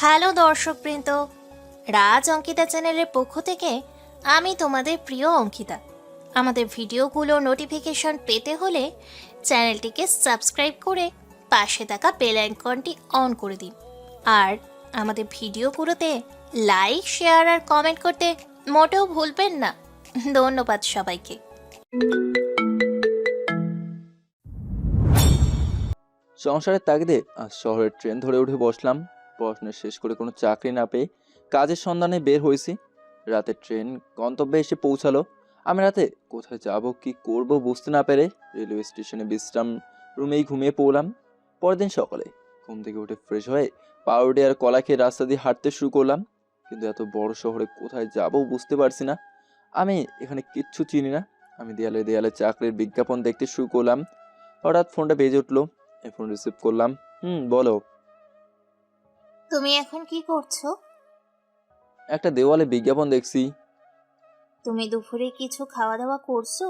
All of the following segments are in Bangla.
হ্যালো দর্শকবৃন্দ, রাজ অঙ্কিতা চ্যানেলের পক্ষ থেকে আমি তোমাদের প্রিয় অঙ্কিতা। আমাদের ভিডিওগুলোর নোটিফিকেশন পেতে হলে চ্যানেলটিকে সাবস্ক্রাইব করে পাশে থাকা বেল আইকনটি অন করে দিন। আর আমাদের ভিডিওগুলোতে লাইক, শেয়ার আর কমেন্ট করতে মোটেও ভুলবেন না। ধন্যবাদ সবাইকে। সংসারের তাগিদে আজ শহরের ট্রেন ধরে উঠে বসলাম। পড়াশোনা শেষ করে কোনো চাকরি না পেয়ে কাজের সন্ধানে বের হয়েছি। রাতে ট্রেন গন্তব্যে এসে পৌঁছালো। আমি রাতে কোথায় যাব কি করব বুঝতে না পেরে রেলওয়ে স্টেশনে বিশ্রাম রুমেই ঘুমিয়ে পড়লাম। পরের দিন সকালে ঘুম থেকে উঠে ফ্রেশ হয়ে পাউরুটি আর কলা খেয়ে রাস্তা দিয়ে হাঁটতে শুরু করলাম। কিন্তু এত বড় শহরে কোথায় যাব বুঝতে পারছি না। আমি এখানে কিচ্ছু চিনি না। আমি দেয়ালে দেয়ালে চাকরির বিজ্ঞাপন দেখতে শুরু করলাম। হঠাৎ ফোনটা বেজে উঠলো। ফোন রিসিভ করলাম। বলো। তুমি এখন কি করছো? একটা দেওয়ালে বিজ্ঞাপন দেখছি। তুমি দুপুরে কিছু খাওয়া দাওয়া করছো?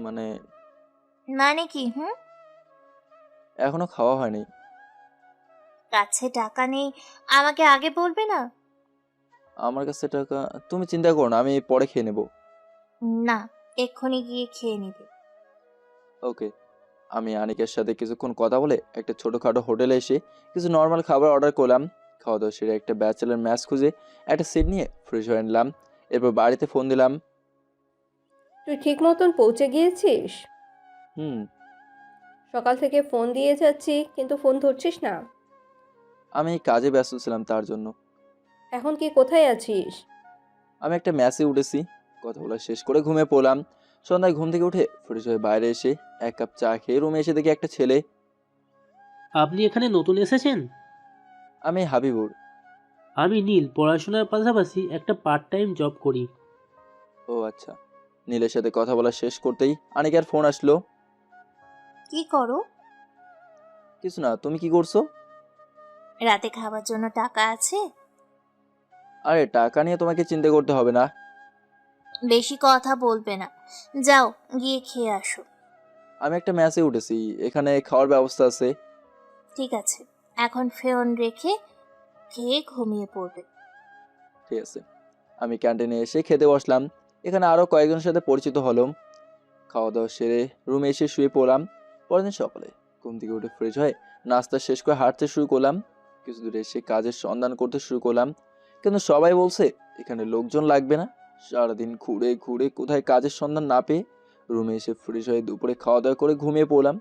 মানে মানে কি? এখনো খাওয়া হয়নি। কাছে টাকা নেই, আমাকে আগে বলবে না? আমার কাছে টাকা? তুমি চিন্তা করো না, আমি পরে খেয়ে নেব। না, এক্ষুনি গিয়ে খেয়ে নিবে। ওকে। আমি আনিকের সাথে কিছুক্ষণ কথা বলে একটা ছোটখাটো হোটেলে এসে কিছু নর্মাল খাবার অর্ডার করলাম। খাওয়া দাওয়া সেরে একটা ব্যাচেলার ম্যাচ খুঁজে একটা সিট নিয়ে ফ্রেশ হয়ে নিলাম। এরপর বাড়িতে ফোন দিলাম। তুই ঠিক মতন পৌঁছে গিয়েছিস? হুম। সকাল থেকে ফোন দিয়ে যাচ্ছি কিন্তু ফোন ধরছিস না। আমি কাজে ব্যস্ত ছিলাম তার জন্য। এখন কি কোথায় আছিস? আমি একটা ম্যাচে উঠেছি। কথা বলা শেষ করে ঘুমিয়ে পড়লাম। সন্ধ্যায় ঘুম থেকে উঠে ফ্রেশ হয়ে বাইরে এসে এক কাপ চা খেয়ে রুমে এসে দেখি একটা ছেলে। আপনি এখানে নতুন এসেছেন? আমি হাবিবুর। আমি নীল, পড়াশোনার পাশাপাশি একটা পার্ট টাইম জব করি। ও আচ্ছা। নীলের সাথে কথা বলা শেষ করতেই আনিকার ফোন আসলো। কি করো? কিছু না, তুমি কি করছো? রাতে খাবার জন্য টাকা আছে? আরে টাকা নিয়ে তোমাকে চিন্তা করতে হবে না। বেশি কথা বলবে না, যাও গিয়ে খেয়ে আসো। আমি একটা ম্যাচে উঠেছি, এখানে খাওয়ার ব্যবস্থা আছে। ঠিক আছে, এখন ফোন রেখে খেয়ে ঘুমিয়ে পড়বে। ঠিক আছে। আমি ক্যান্টিনে এসে খেতে বসলাম। এখানে আরো কয়েকজনের সাথে পরিচিত হলাম। খাওয়া দাওয়া সেরে রুমে এসে শুয়ে পড়লাম। পরের দিন সকালে ঘুম থেকে উঠে ফ্রেশ হয়ে নাস্তা শেষ করে হাঁটতে শুরু করলাম। কিছু দূরে এসে কাজের সন্ধান করতে শুরু করলাম। কিন্তু সবাই বলছে এখানে লোকজন লাগবে না। সারাদিন ঘুরে ঘুরে কোথায় কাজের সন্ধান না পেয়ে রুমে এসে ফ্রেশ হয়ে দুপুরে খাওয়া দাওয়া করে ঘুমিয়ে পড়লাম।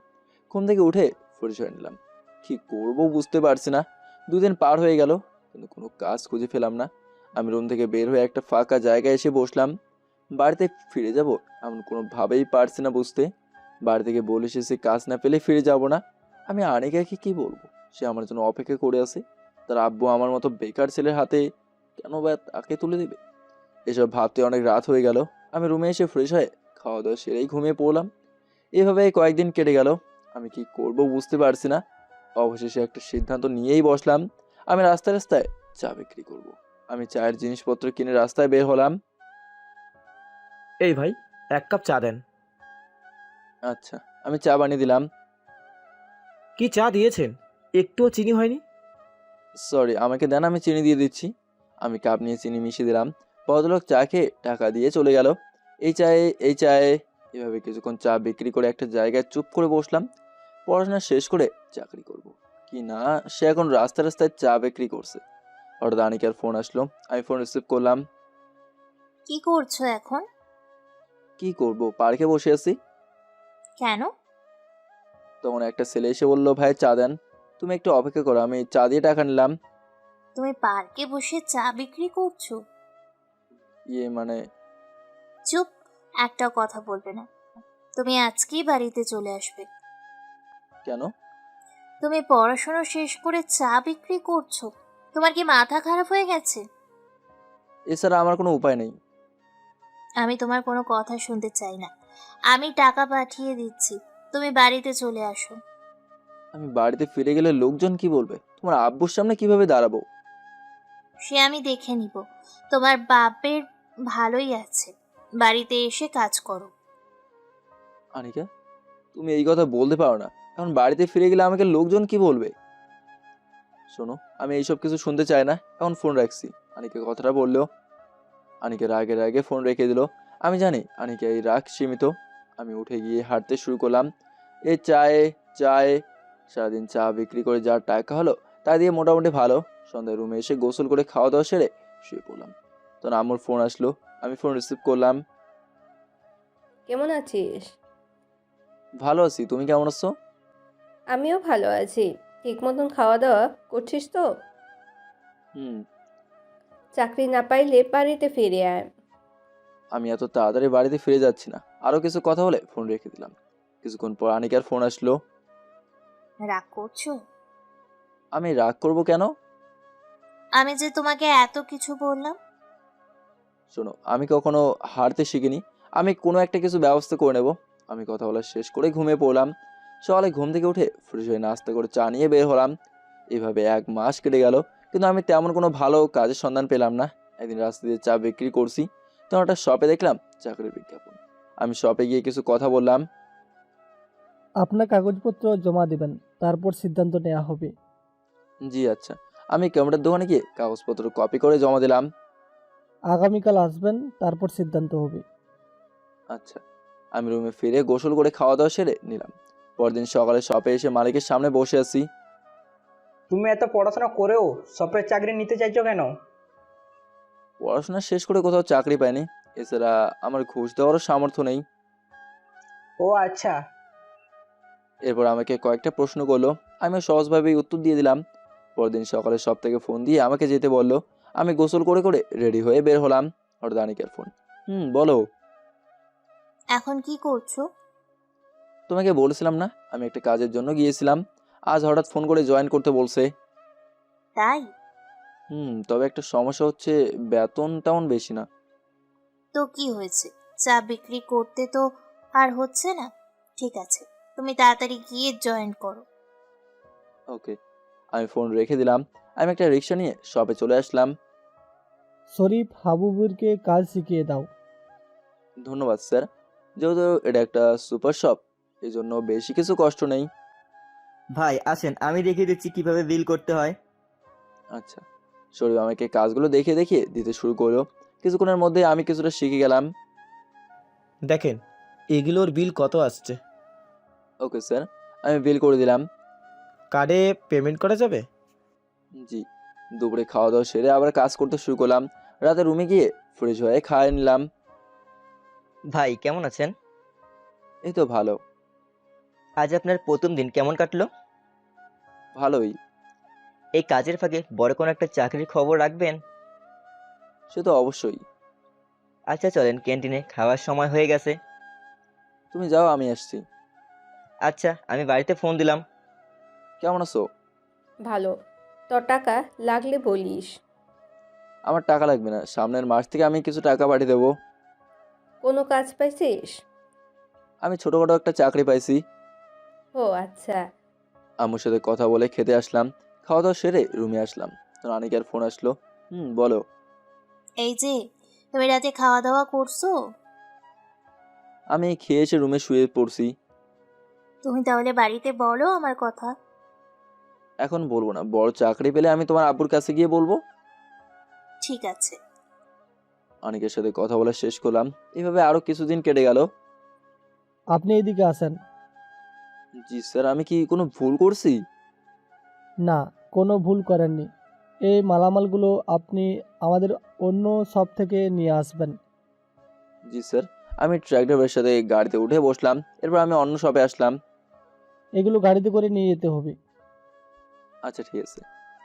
ঘুম থেকে উঠে ফ্রেশ হয়ে নিলাম। কি করবো বুঝতে পারছি না। দুদিন পার হয়ে গেল কিন্তু কোনো কাজ খুঁজে পেলাম না। আমি রুম থেকে বের হয়ে একটা ফাঁকা জায়গায় এসে বসলাম। বাড়িতে ফিরে যাব এমন কোনোভাবেই পারছি না বুঝতে। বাড়ি থেকে বলে এসেছি কাজ না পেলে ফিরে যাব না। আমি আনিকাকে কি বলবো? সে আমার জন্য অপেক্ষা করে আছে। তার আব্বু আমার মতো বেকার ছেলের হাতে কেন বা তাকে তুলে দিবে? এসব ভাবতে অনেক রাত হয়ে গেল। আমি রুমে এসে ফ্রেশ হয়ে খাওয়া দাওয়া সেরেই ঘুমিয়ে পড়লাম। এভাবে কয়েকদিন কেটে গেল। আমি কি করব বুঝতে পারছি না। অবশেষে একটা সিদ্ধান্ত নিয়েই বসলাম। আমি রাস্তায় রাস্তায় চা বিক্রি করব। আমি চায়ের জিনিসপত্র কিনে রাস্তায় বের হলাম। এই ভাই, এক কাপ চা দেন। আচ্ছা, আমি চা বানিয়ে দিলাম। কি চা দিয়েছেন? একটুও চিনি হয়নি। সরি, আমাকে দেন, আমি চিনি দিয়ে দিচ্ছি। আমি কাপ নিয়ে চিনি মিশিয়ে দিলাম। ভদ্রলোক চা খেয়ে টাকা দিয়ে চলে গেল। এই চায়ে এভাবে কিছুক্ষণ চা বিক্রি করে একটা জায়গায় চুপ করে বসলাম। পড়াশোনা শেষ করে চাকরি করব কি না, সে এখন রাস্তায় রাস্তায় চা বিক্রি করছে। হঠাৎ আনিকার ফোন আসলো। আমি ফোন রিসিভ করলাম। কি করছো এখন? কি করব, পার্কে বসে আছি। কেন? তখন একটা ছেলে এসে বললো, ভাই চা দেন। তুমি একটু অপেক্ষা করো, আমি চা দিয়ে টাকা নিলাম। তুমি পার্কে বসে চা বিক্রি করছো? মানে চুপ, একটা কথা বলবে না। তুমি আজকেই বাড়িতে চলে আসবে। কেন? তুমি পড়াশোনা শেষ করে চা বিক্রি করছো? তোমার কি মাথা খারাপ হয়ে গেছে? এছাড়া আমার কোনো উপায় নেই। আমি তোমার কোনো কথা শুনতে চাই না। আমি টাকা পাঠিয়ে দিচ্ছি, তুমি বাড়িতে চলে আসো। আমি বাড়িতে ফিরে গেলে লোকজন কি বলবে? তোমার আব্বুর সামনে কিভাবে দাঁড়াবো? সে আমি দেখে নিব। তোমার বাপের ভালোই আছে, বাড়িতে এসে কাজ করো। আনিকা, তুমি এই কথা বলতে পারো না। এখন বাড়িতে ফিরে গেলে আমাকে লোকজন কি বলবে? শোনো, আমি এইসব কিছু শুনতে চাই না, এখন ফোন রাখছি। আনিকা কথাটা বললো। আনিকা রাগে রাগে ফোন রেখে দিল। আমি জানি আনিকা এই রাগ সীমিত। আমি উঠে গিয়ে হাঁটতে শুরু করলাম। এই চায়ে চায়ে সারাদিন চা বিক্রি করে যা টাকা হলো তা দিয়ে মোটামুটি ভালো। সন্ধ্যায় রুমে এসে গোসল করে খাওয়া দাওয়া সেরে শুয়ে পড়লাম। তখন আম্মুর ফোন আসলো। আমি ফোন রিসিভ করলাম। কেমন আছিস? ভালো আছি, তুমি কেমন আছো? আমিও ভালো আছি। ঠিক মতন খাওয়া দাওয়া করছিস তো? হুম। চাকরি না পাইলে বাড়িতে ফিরে আয়। আমি এত তাড়াতাড়ি বাড়িতে ফিরে যাচ্ছি না, আরো কিছু কথা বলে ফোন রেখে দিলাম। কিছুক্ষণ পর আনিকার ফোন আসলো। রাগ করছো? আমি রাগ করব কেন? আমি যে তোমাকে এত কিছু বললাম। শোনো, আমি কখনো হারতে শিখিনি। আমি কোনো একটা কিছু ব্যবস্থা করে নেব। আমি কথা বলা শেষ করে ঘুমিয়ে পড়লাম। সকালে ঘুম থেকে উঠে ফ্রেশ হয়ে নাস্তা করে চা নিয়ে বের হলাম। এভাবে 1 মাস কেটে গেল, কিন্তু আমি তেমন কোনো ভালো কাজের সন্ধান পেলাম না। একদিন রাস্তা দিয়ে চা বিক্রি করছি, তখন একটা শপে দেখলাম চাকরির বিজ্ঞাপন। আমি শপে গিয়ে কিছু কথা বললাম। আপনার কাগজপত্র জমা দেবেন, তারপর সিদ্ধান্ত নেওয়া হবে। জি আচ্ছা। আমি কম্পিউটার দোকানে গিয়ে কাগজপত্র কপি করে জমা দিলাম। আগামীকাল আসবেন, তারপর সিদ্ধান্ত হবে। আচ্ছা। আমি রুমে ফিরে গোসল করে খাওয়া দাওয়া সেরে নিলাম। পরদিন সকালে শপে এসে মালিকের সামনে বসে আছি। তুমি এত পড়াশোনা করেও সফটওয়্যার চাকরি নিতে চাইছো কেন? পড়াশোনা শেষ করে কোথাও চাকরি পাইনি, এছাড়া আমার ঘুষ দেওয়ারও সামর্থ্য নেই। ও আচ্ছা। এরপর আমাকে কয়েকটা প্রশ্ন করলো। আমিও সহজভাবেই উত্তর দিয়ে দিলাম। পরদিন সকালে শপ থেকে ফোন দিয়ে আমাকে যেতে বললো। আমি গোসল করে করে রেডি হয়ে বের হলাম। হঠাৎ আনিকার ফোন। বলো। এখন কি করছো? তোমাকে বলেছিলাম না আমি একটা কাজের জন্য গিয়েছিলাম, আজ হঠাৎ ফোন করে জয়েন করতে বলছে। তাই? তবে একটা সমস্যা হচ্ছে, বেতন তেমন বেশি না। তো কি হয়েছে? চা বিক্রি করতে তো আর হচ্ছে না। ঠিক আছে, তুমি তাড়াতাড়ি গিয়ে জয়েন করো। ওকে। আমি ফোন রেখে দিলাম। আমি একটা রিক্সা নিয়ে শপে চলে আসলাম। শরীফ হাবুবুরকে কাজ শিখিয়ে দাও। ধন্যবাদ স্যার। যেহেতু এটা একটা সুপার শপ, এই জন্য বেশি কিছু কষ্ট নেই। ভাই আসেন, আমি দেখিয়ে দিচ্ছি কিভাবে বিল করতে হয়। আচ্ছা। শরীফ আমাকে কাজগুলো দেখিয়ে দেখিয়ে দিতে শুরু করলো। কিছুক্ষণের মধ্যে আমি কিছুটা শিখে গেলাম। দেখেন এগুলোর বিল কত আসছে। Okay sir. আমি বিল করে দিলাম। কার্ডে পেমেন্ট করা যাবে? জি। দুপুরে খাওয়া দাওয়া সেরে আবার কাজ করতে শুরু করলাম। রাতে রুমে গিয়ে ফ্রেশ হয়ে খাইয়ে নিলাম। ভাই কেমন আছেন? এই তো ভালো। আজ আপনার প্রথম দিন কেমন কাটলো? ভালোই। এই কাজের ফাঁকে বড় কোনো একটা চাকরির খবর রাখবেন? সে তো অবশ্যই। আচ্ছা চলেন, ক্যান্টিনে খাওয়ার সময় হয়ে গেছে। তুমি যাও, আমি আসছি। আচ্ছা আমি বাড়িতে ফোন দিলাম। কেমন আছো? ভালো। তোর টাকা লাগলে বলিস। আমার টাকা লাগবে না, সামনের মাস থেকে আমি কিছু টাকা পাঠিয়ে দেবো। কোনো কাজ পাইছিস? আমি ছোটখাটো একটা চাকরি পাইছি। ও আচ্ছা। আম্মুর সাথে কথা বলে খেতে আসলাম। খাওয়া দাওয়া সেরে রুমে আসলাম, তো আনিকার ফোন আসলো। বলো। এই যে, তুমি রাতে খাওয়া দাওয়া করছো? আমি খেয়ে এসে রুমে শুয়ে পড়ছি। তুমি তাহলে বাড়িতে বলো আমার কথা। এখন বলবো না, বড় চাকরি পেলে আমি তোমার আব্বুর কাছে গিয়ে বলবো। ঠিক আছে। অনেকের সাথে কথা বলা শেষ করলাম। এভাবে আরো কিছুদিন কেটে গেল। আপনি এদিকে আসেন। জি স্যার। আমি কি কোনো ভুল করছি? না, কোনো ভুল করেননি। এই মালামালগুলো আপনি আমাদের অন্য শপ থেকে নিয়ে আসবেন। জি স্যার। আমি ট্রাক ড্রাইভারের সাথে গাড়িতে উঠে বসলাম। এরপর আমি অন্য শপে আসলাম। এগুলো গাড়িতে করে নিয়ে যেতে হবে। আচ্ছা ঠিক আছে।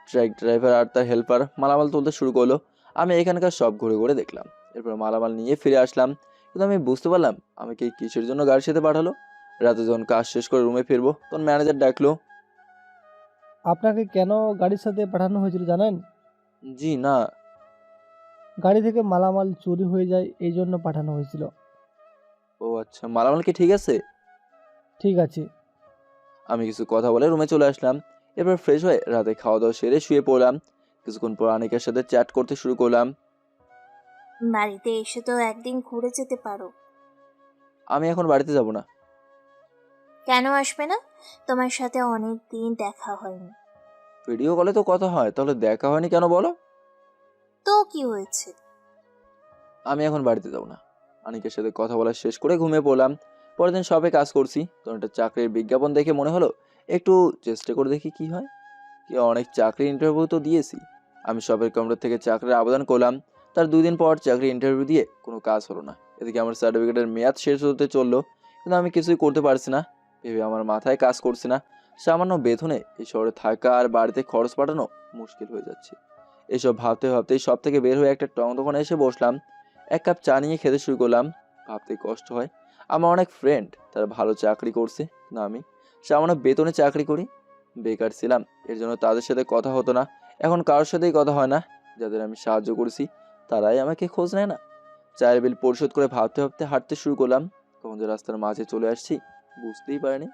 ট্রাক ড্রাইভার আর তার হেল্পার মালামাল তুলতে শুরু করলো। আমি এখানকার সব ঘুরে ঘুরে দেখলাম। এরপর মালামাল নিয়ে ফিরে আসলাম। কিন্তু আমি বুঝতে পারলাম আমাকে কিসের জন্য গাড়ির সাথে পাঠালো। রাতে যখন কাজ শেষ করে রুমে ফিরবো তখন ম্যানেজার ডাকলো। আপনাকে কেন গাড়ির সাথে পাঠানো হয়েছিল জানেন? জি না। গাড়ি থেকে মালামাল চুরি হয়ে যায়, এই জন্য পাঠানো হয়েছিল। ও আচ্ছা, মালামাল কি ঠিক আছে? ঠিক আছে। আমি কিছু কথা বলে রুমে চলে আসলাম। এরপর ফ্রেশ হয়ে রাতে খাওয়া দাওয়া সেরে শুয়ে পড়লাম। কিছুক্ষণ পর আনিকার সাথে চ্যাট করতে শুরু করলাম। বাড়িতে এসে তো একদিন ঘুরে যেতে পারো। আমি এখন বাড়িতে যাব না। কেন আসবে না? তোমার সাথে অনেক দিন দেখা হয়নি। ভিডিও কলে তো কথা হয়, তাহলে দেখা হয়নি কেন বলো? তো কি হয়েছে? আমি এখন বাড়িতে যাব না। আনিকের সাথে কথা বলা শেষ করে ঘুমিয়ে পড়লাম। পরের দিন শপে কাজ করছি, তখন একটা চাকরির বিজ্ঞাপন দেখে মনে হলো একটু চেষ্টা করে দেখি কি হয়। কি অনেক চাকরি ইন্টারভিউ তো দিয়েছি। আমি শপের কম্পিউটার থেকে চাকরির আবেদন করলাম। তার 2 দিন পর চাকরি ইন্টারভিউ দিয়ে কোনো কাজ হলো না। এদিকে আমার সার্টিফিকেটের মেয়াদ শেষ হতে চললো, কিন্তু আমি কিছুই করতে পারছি না। ভেবে আমার মাথায় কাজ করছে না। সামান্য বেতনে এই শহরে থাকা আর বাড়িতে খরচ পাঠানো মুশকিল হয়ে যাচ্ছে। এসব ভাবতে ভাবতেই সব থেকে বের হয়ে একটা টং দোকানে এসে বসলাম। 1 কাপ চা নিয়ে খেতে শুরু করলাম। ভাবতে কষ্ট হয়, আমার অনেক ফ্রেন্ড তারা ভালো চাকরি করছে, না আমি সামান্য বেতনে চাকরি করি। বেকার ছিলাম, এর জন্য তাদের সাথে কথা হতো না। এখন কারোর সাথেই কথা হয় না। যাদের আমি সাহায্য করেছি তারাই আমাকে খোঁজ নেয় না। চায়ের বিল পরিশোধ করে ভাবতে ভাবতে হাঁটতে শুরু করলাম। কখন যে রাস্তার মাঝে চলে আসছি বুঝতেই পারিনি।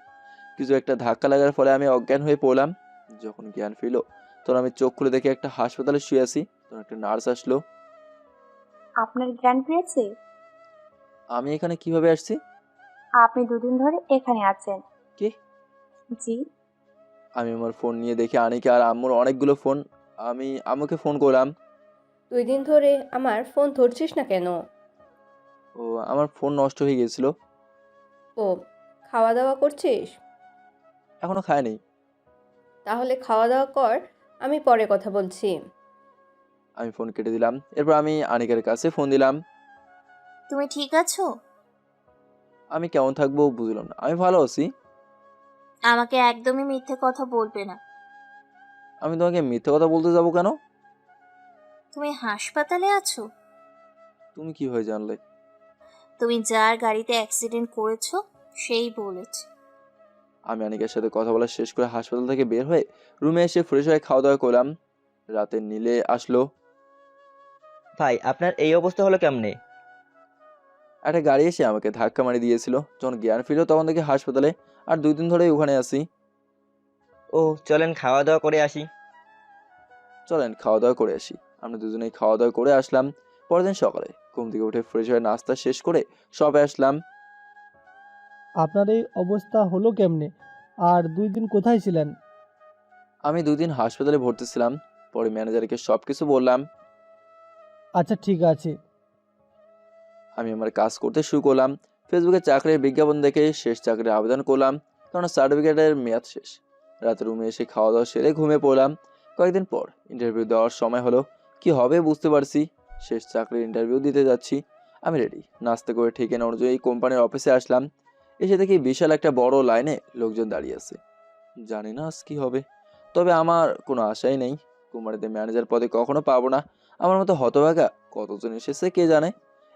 কিছু একটা ধাক্কা লাগার ফলে আমি অজ্ঞান হয়ে পড়লাম। যখন জ্ঞান ফিরল তখন আমি চোখ খুলে দেখি একটা হাসপাতালে শুয়ে আছি। তখন একটা নার্স আসলো। আপনার জ্ঞান ফিরেছে? আমি এখানে কিভাবে আসছি? আপনি 2 দিন ধরে এখানে আছেন। কি? জি। আমি আমার ফোন নিয়ে দেখি আনিকা আর আম্মুর অনেকগুলো ফোন। আমি আম্মুকে ফোন করলাম। 2 দিন ধরে আমার ফোন ধরছিস না কেন? ও, আমার ফোন নষ্ট হয়ে গিয়েছিল। ও, খাওয়া দাওয়া করছিস? এখনো খায়নি। তাহলে খাওয়া দাওয়া কর, আমি পরে কথা বলছি। আমি ফোন কেটে দিলাম। এরপর আমি আনিকার কাছে ফোন দিলাম। তুমি ঠিক আছো? আমি কেমন থাকবো বুঝলাম না। আমি ভালো আছি। আমাকে একদমই মিথ্যে কথা বলবে না। আমি তোমাকে মিথ্যে কথা বলতে যাবো কেন? তুমি হাসপাতালে আছো? তুমি কি হয়ে জানলে? তুমি যার গাড়িতে অ্যাক্সিডেন্ট করেছো সেই বলেছে। আমি আনিকার সাথে কথা বলা শেষ করে হাসপাতাল থেকে বের হয়ে রুমে এসে ফ্রেশ হয়ে খাওয়া দাওয়া করলাম। রাতে নীলে আসলো। ভাই আপনার এই অবস্থা হলো কেমনে? একটা গাড়ি এসে আমাকে ধাক্কা মারি দিয়েছিল। যখন জ্ঞান ফিরল তখন দেখি হাসপাতালে, আর 2 দিন ধরেই ওখানে আছি। ও চলেন খাওয়া দাওয়া করে আসি। চলেন খাওয়া দাওয়া করে আসি। আমরা দুজনেই খাওয়া দাওয়া করে আসলাম। পরের দিন সকালে ঘুম থেকে উঠে ফ্রেশ হয়ে নাস্তা শেষ করে শপে আসলাম। আপনার এই অবস্থা হলো কেমনে? আর 2 দিন কোথায় ছিলেন? আমি 2 দিন হাসপাতালে ভর্তি ছিলাম। পরে ম্যানেজারকে সব কিছু বললাম। আচ্ছা ঠিক আছে। আমি আমার কাজ করতে শুরু করলাম। ফেসবুকে চাকরির বিজ্ঞাপন দেখে শেষ চাকরির আবেদন করলাম, কারণ সার্টিফিকেটের মেয়াদ শেষ। রাতে রুমে এসে খাওয়া দাওয়া সেরে ঘুমিয়ে পড়লাম। কয়েকদিন পর ইন্টারভিউ দেওয়ার সময় হলো। কি হবে বুঝতে পারছি। শেষ চাকরির ইন্টারভিউ দিতে যাচ্ছি। আমি রেডি। নাস্তা করে ঠিকানা অনুযায়ী কোম্পানির অফিসে আসলাম। এসে দেখি বিশাল একটা বড় লাইনে লোকজন দাঁড়িয়ে আছে। জানি না আজ কি হবে, তবে আমার কোনো আশাই নেই। কোম্পানিতে ম্যানেজার পদে কখনো পাবো না। আমার মতো হতভাগা কতজন এসেছে কে জানে।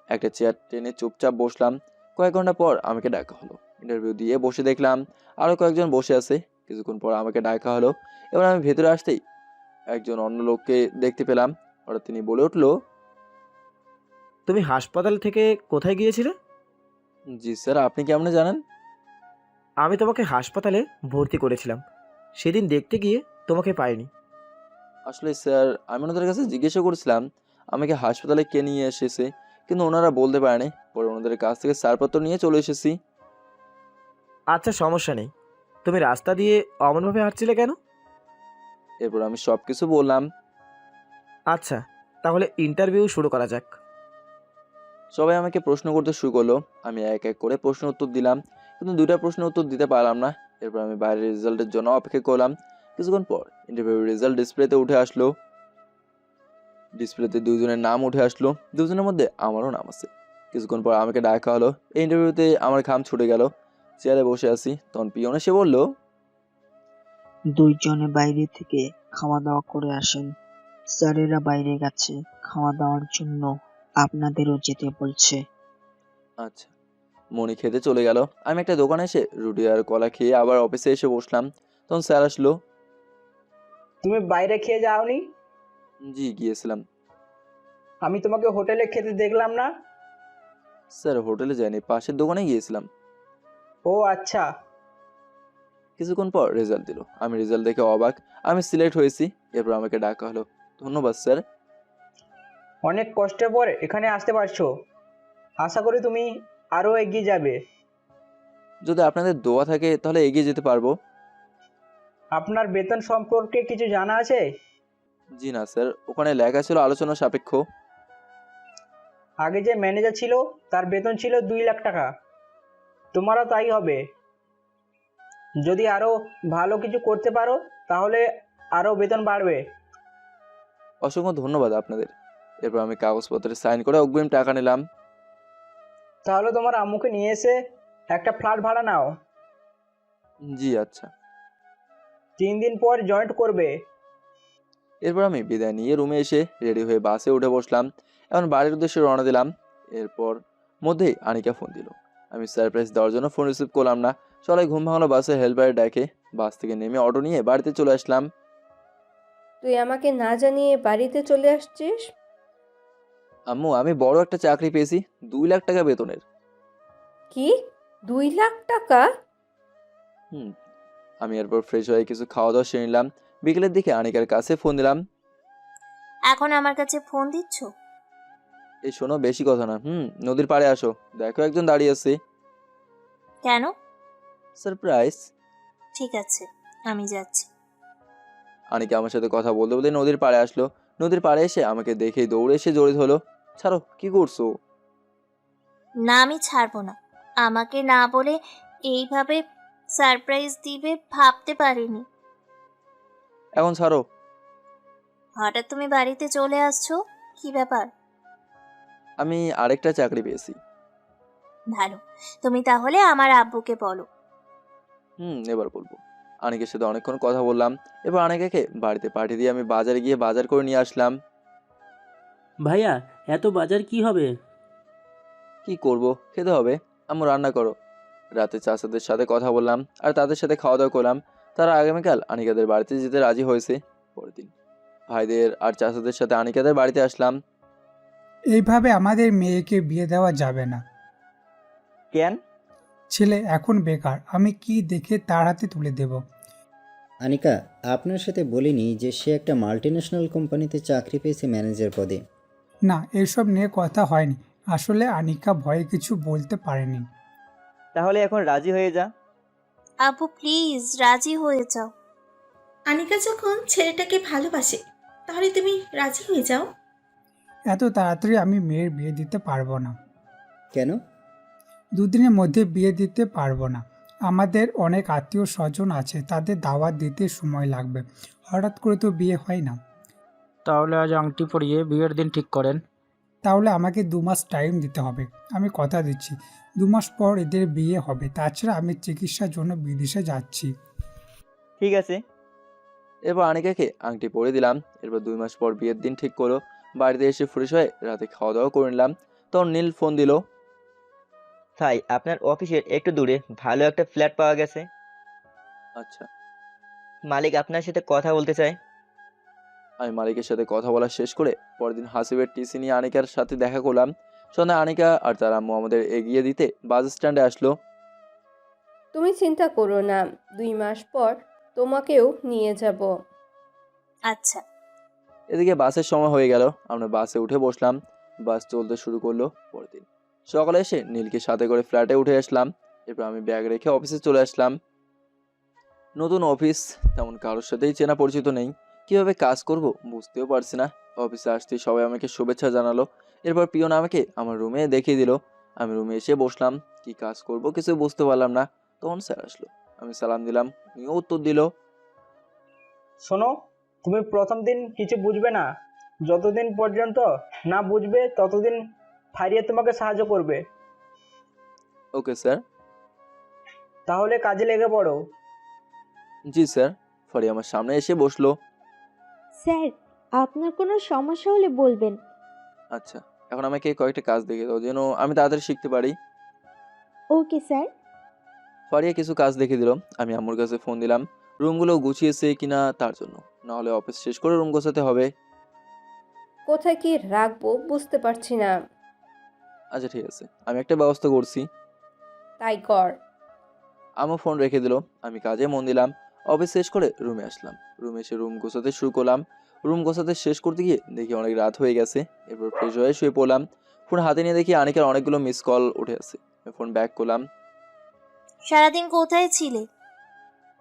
একটা চেয়ার টেনে চুপচাপ বসলাম। কয়েক ঘন্টা পর আমাকে ডাকা হলো। ইন্টারভিউ দিয়ে বসে দেখলাম আরও কয়েকজন বসে আছে। কিছুক্ষণ পর আমাকে ডাকা হলো। এবার আমি ভেতরে আসতেই একজন অন্য লোককে দেখতে পেলাম। হঠাৎ তিনি বলে উঠলো, তুমি হাসপাতাল থেকে কোথায় গিয়েছিলে? জি স্যার, আপনি কেমনে জানেন? আমি তোমাকে হাসপাতালে ভর্তি করেছিলাম, সেদিন দেখতে গিয়ে তোমাকে পাইনি। আসলে স্যার, আমি ওনাদের কাছে জিজ্ঞাসা করেছিলাম আমাকে হাসপাতালে কে নিয়ে এসেছে, কিন্তু ওনারা বলতে পারেনি। পরে ওনাদের কাছ থেকে ছাড়পত্র নিয়ে চলে এসেছি। আচ্ছা সমস্যা নেই, তুমি রাস্তা দিয়ে অমনভাবে হাঁটছিলে কেন? এরপর আমি সব কিছু বললাম। আচ্ছা, তাহলে ইন্টারভিউ শুরু করা যাক। সবাই আমাকে প্রশ্ন করতে শুরু করলো। আমি এক এক করে প্রশ্ন উত্তর দিলাম, কিন্তু 2টা প্রশ্নের উত্তর দিতে পারলাম না। এরপর আমি বাইরের রেজাল্টের জন্য অপেক্ষা করলাম। কিছুক্ষণ পর ইন্টারভিউর রেজাল্ট ডিসপ্লেতে উঠে আসলো। ডিসপ্লেতে 2 জনের নাম উঠে আসলো। 2 জনের মধ্যে আমারও নাম আছে। কিছুক্ষণ পর আমাকে ডাকা হলো। এই ইন্টারভিউতে আমার ঘাম ছুটে গেল। চেয়ারে বসে আছি, তখন পিয়ন এসে বলল, 2 জনে বাইরে থেকে খাওয়া দাওয়া করে আসেন। স্যারেরা বাইরে গেছে খাওয়া দাওয়ার জন্য, আপনাদেরও যেতে বলছে। আচ্ছা। মনি খেতে চলে গেল। আমি একটা দোকানে এসে রুটি আর কলা খেয়ে আবার অফিসে এসে বসলাম। তখন স্যার আসলো। তুমি বাইরে খেয়ে যাওনি? জি, গিয়েছিলাম। আমি তোমাকে হোটেলে খেতে দেখলাম না। স্যার, হোটেলে যাইনি, পাশের দোকানে গিয়েছিলাম। ও আচ্ছা। কিছুক্ষণ পর রেজাল্ট দিল। আমি রেজাল্ট দেখে অবাক। আমি সিলেক্ট হয়েছি। এরপর আমাকে ডাকা হলো। ধন্যবাদ স্যার। অনেক কষ্টের পর এখানে আসতে পারছো। আশা করি তুমি আরও এগিয়ে যাবে। যদি আপনাদের দোয়া থাকে তাহলে এগিয়ে যেতে পারবো। আপনার বেতন সম্পর্কে কিছু জানা আছে? জি না স্যার, ওখানে লেখা ছিল আলোচনা সাপেক্ষ। আগে যে ম্যানেজার ছিল তার বেতন ছিল 2 লাখ টাকা। তোমারও তাই হবে। যদি আরো ভালো কিছু করতে পারো তাহলে আরো বেতন বাড়বে। অসংখ্য ধন্যবাদ আপনাদের। এরপর আমি কাগজপত্রে সাইন করে অগ্রিম টাকা নিলাম। তাহলে তোমার আম্মুকে নিয়ে এসে একটা ফ্ল্যাট ভাড়া নাও। জি আচ্ছা। 3 দিন পর জয়েন্ট করবে। এরপর আমি বিদায় নিয়ে রুমে এসে রেডি হয়ে বাসে উঠে বসলাম। এখন বাড়ির উদ্দেশ্যে রওনা দিলাম। এরপর মধ্যেই আনিকা ফোন দিল। আমি সারপ্রাইজ দেওয়ার জন্য ফোন রিসিভ করলাম না। চলে ঘুম ভাঙলো বাসে হেল্পারে ডাকে বাস থেকে নেমে অটো নিয়ে বাড়িতে চলে আসলাম। তুই আমাকে না জানিয়ে বাড়িতে চলে আসছিস? আম্মু, আমি বড় একটা চাকরি পেয়েছি, 2 লাখ টাকা বেতনের। কি, 2 লাখ টাকা? হুম। আমি এরপর ফ্রেশ হয়ে কিছু খাওয়া দাওয়া সেরে নিলাম। বিকেলের দিকে আনিকার কাছে ফোন দিলাম। এখন আমার কাছে ফোন দিচ্ছ? এই শোনো, বেশি কথা না, নদীর পাড়ে আসো, দেখো একজন দাঁড়িয়ে আছে। কেন? সারপ্রাইজ। ঠিক আছে, আমি যাচ্ছি। আনিকা আমার সাথে কথা বলতে বলতে নদীর পাড়ে আসলো। নদীর পাড়ে এসে আমাকে দেখেই দৌড়ে এসে জড়িত হলো। ছাড়ো, কি করছো? না, আমি ছাড়বো না। আমাকে না বলে এইভাবে সারপ্রাইজ দিবে ভাবতে পারিনি। এখন ছাড়ো। হঠাৎ তুমি বাড়িতে চলে আসছো, কি ব্যাপার? আমি আরেকটা চাকরি পেয়েছি। ভালো, তুমি তাহলে আমার আব্বুকে বলো। এবার বলবো। আনিকের সাথে অনেকক্ষণ কথা বললাম। এবার আনিকাকে বাড়িতে পাঠিয়ে দিয়ে আমি বাজারে গিয়ে বাজার করে নিয়ে আসলাম। ভাইয়া, এত বাজার কি হবে? কি করব, খেতে হবে। আম্মু রান্না করো। রাতে চাচাদের সাথে কথা বললাম আর তাদের সাথে খাওয়া দাওয়া করলাম। তারা আগামীকাল আনিকাদের বাড়িতে যেতে রাজি হয়েছে। পরের দিন ভাইদের আর চাচাদের সাথে আনিকাদের বাড়িতে আসলাম। এইভাবে আমাদের মেয়েকে বিয়ে দেওয়া যাবে না। কেন? ছেলে এখন বেকার, আমি কি দেখে তার হাতে তুলে দেব? আনিকা, আপনার সাথে বলিনি যে সে একটা মাল্টিন্যাশনাল কোম্পানিতে চাকরি পেয়েছে ম্যানেজার পদে? না, এসব নিয়ে কথা হয়নি। আসলে আনিকা ভয়ে কিছু বলতে পারেনি। তাহলে এখন রাজি হয়ে যা। আব্বু প্লিজ রাজি হয়ে যাও। আনিকা যখন ছেলেটাকে ভালোবাসে তাহলে তুমি রাজি হয়ে যাও। এত তাড়াতাড়ি আমি মেয়ের বিয়ে দিতে পারবো না। কেন? 2 দিনের মধ্যে বিয়ে দিতে পারবো না। আমাদের অনেক আত্মীয় স্বজন আছে, তাদের দাওয়াত দিতে সময় লাগবে। হঠাৎ করে তো বিয়ে হয় না। তাহলে আজ আংটি পরিয়ে বিয়ের দিন ঠিক করেন। তাহলে আমাকে 2 মাস টাইম দিতে হবে। আমি কথা দিচ্ছি 2 মাস পর এদের বিয়ে হবে। তাছাড়া আমি চিকিৎসার জন্য বিদেশে যাচ্ছি। ঠিক আছে। এরপর আনিকাকে আংটি পরে দিলাম। এরপর 2 মাস পর বিয়ের দিন ঠিক করলো। বাড়িতে এসে ফ্রেশ হয়ে রাতে খাওয়া দাওয়া করে নিলাম। তখন নীল ফোন দিল। ভাই, আপনার অফিসের একটু দূরে ভালো একটা ফ্ল্যাট পাওয়া গেছে। আচ্ছা। মালিক আপনার সাথে কথা বলতে চায়। আমি মালিকের সাথে কথা বলা শেষ করে পরের দিন হাসিবের টিসি নিয়ে আনিকার সাথে দেখা করলাম। সন্ধ্যায় আনিকা আর তার আম্মু আমাদের এগিয়ে দিতে বাস স্ট্যান্ডে আসলো। তুমি চিন্তা করো না, 2 মাস পর তোমাকেও নিয়ে যাব। আচ্ছা। এদিকে বাসের সময় হয়ে গেল। আমরা বাসে উঠে বসলাম। বাস চলতে শুরু করলো। পরের দিন সকালে এসে নীলকে সাথে করে ফ্ল্যাটে উঠে আসলাম। এরপর আমি ব্যাগ রেখে অফিসে চলে আসলাম। নতুন অফিস, তেমন কারোর সাথেই চেনা পরিচিত নেই। কিভাবে কাজ করব বুঝতেও পারছি না। অফিসে আসতেই সবাই আমাকে শুভেচ্ছা জানালো। এরপর পিয়ন আমাকে আমার রুমে দেখিয়ে দিল। আমি রুমে এসে বসলাম। কি কাজ করব কিছু বুঝতে পারলাম না। তখন স্যার আসলো। আমি সালাম দিলাম, উনিও উত্তর দিল। শোনো, তুমি প্রথম দিন কিছু বুঝবে না। যতদিন পর্যন্ত না বুঝবে ততদিন ফারিয়া তোমাকে সাহায্য করবে। Okay sir. তাহলে কাজে লেগে পড়ো। জি স্যার। ফারি আমার সামনে এসে বসলো। স্যার, আপনার কোনো সমস্যা হলে বলবেন। আচ্ছা, এখন আমাকে কয়েকটা কাজ দেখিয়ে দাও যেন আমি তাড়াতাড়ি শিখতে পারি। Okay sir. ফারিয়া কিছু কাজ দেখিয়ে দিল। আমি আম্মুর কাছে ফোন দিলাম রুমগুলো গুছিয়েছে কিনা তার জন্য, নাহলে অফিস শেষ করে রুম গোছাতে হবে। কোথায় কি রাখবো বুঝতে পারছি না। আচ্ছা ঠিক আছে, আমি একটা ব্যবস্থা করছি। তাই কর। আম্মু ফোন রেখে দিল। আমি কাজে মন দিলাম। অফিস শেষ করে রুমে আসলাম। রুমে এসে রুম গোছাতে শুরু করলাম। রুম গোছাতে শেষ করতে গিয়ে দেখি অনেক রাত হয়ে গেছে। এরপর ফ্রেশ হয়ে শুয়ে পড়লাম। ফোন হাতে নিয়ে দেখি আনিকার অনেকগুলো মিস কল উঠে আছে। ফোন ব্যাক করলাম। সারাদিন কোথায় ছিলে?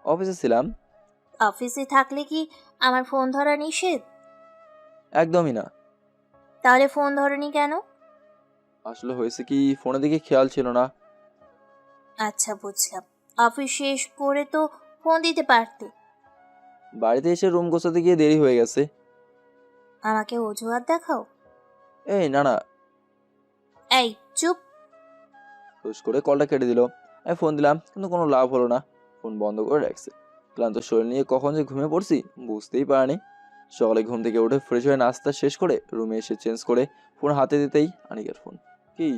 অফিসে ছিলাম। অফিসে থাকলে কি আমার ফোন ধরা নিষেধ? একদমই না। তাহলে ফোন ধরনি কেন? আসলে হয়েছে কি, ফোনের দিকে খেয়াল ছিল না। আচ্ছা, বুঝলাম। অফিস শেষ করে তো ফোন দিতে পারতে। বাড়িতে এসে রুম গোছাতে গিয়ে দেরি হয়ে গেছে। আমাকে অজুহাত দেখাও। এই না না, এই চুপ। হুশ করে কলটা কেটে দিল। আমি ফোন দিলাম কিন্তু কোনো লাভ হলো না। ফোন বন্ধ করে রাখছে। ক্লান্ত শরীর নিয়ে কখন যে ঘুমিয়ে পড়ছি বুঝতেই পারিনি। সকালে ঘুম থেকে উঠে ফ্রেশ হয়ে নাস্তা শেষ করে রুমে এসে চেঞ্জ করে ফোন হাতে দিতেই আনিকার ফোন। কি?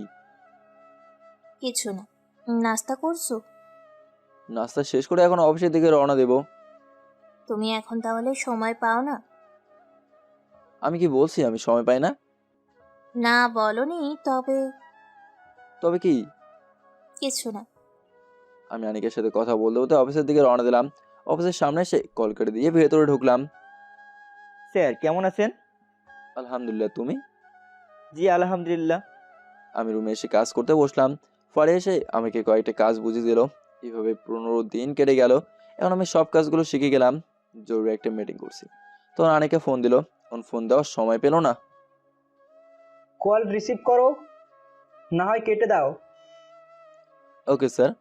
কিছু না। নাস্তা করছো? নাস্তা শেষ করে এখন অফিসের দিকে রওনা দেব। তুমি এখন তাহলে সময় পাও না? আমি কি বলছি আমি সময় পাই না? না বলনি, তবে তবে কি? কিছু না। আমি আনিকের সাথে কথা বলতে বলতে অফিসের দিকে রওনা দিলাম। অফিসের সামনে এসে কল কেটে দিয়ে ভেতরে ঢুকলাম। স্যার কেমন আছেন? আলহামদুলিল্লাহ, তুমি? জি আলহামদুলিল্লাহ। আমি রুমে এসে কাজ করতে বসলাম। পরে এসে আমাকে কয়েকটা কাজ বুঝিয়ে দিল। এইভাবে 15 দিন কেটে গেল। এখন আমি সব কাজগুলো শিখে গেলাম। জরুরি একটা মিটিং করছি, তখন আনিকা ফোন দিল। এখন ফোন দেওয়ার সময় পেল না। কল রিসিভ করো, না হয় কেটে দাও। Okay sir.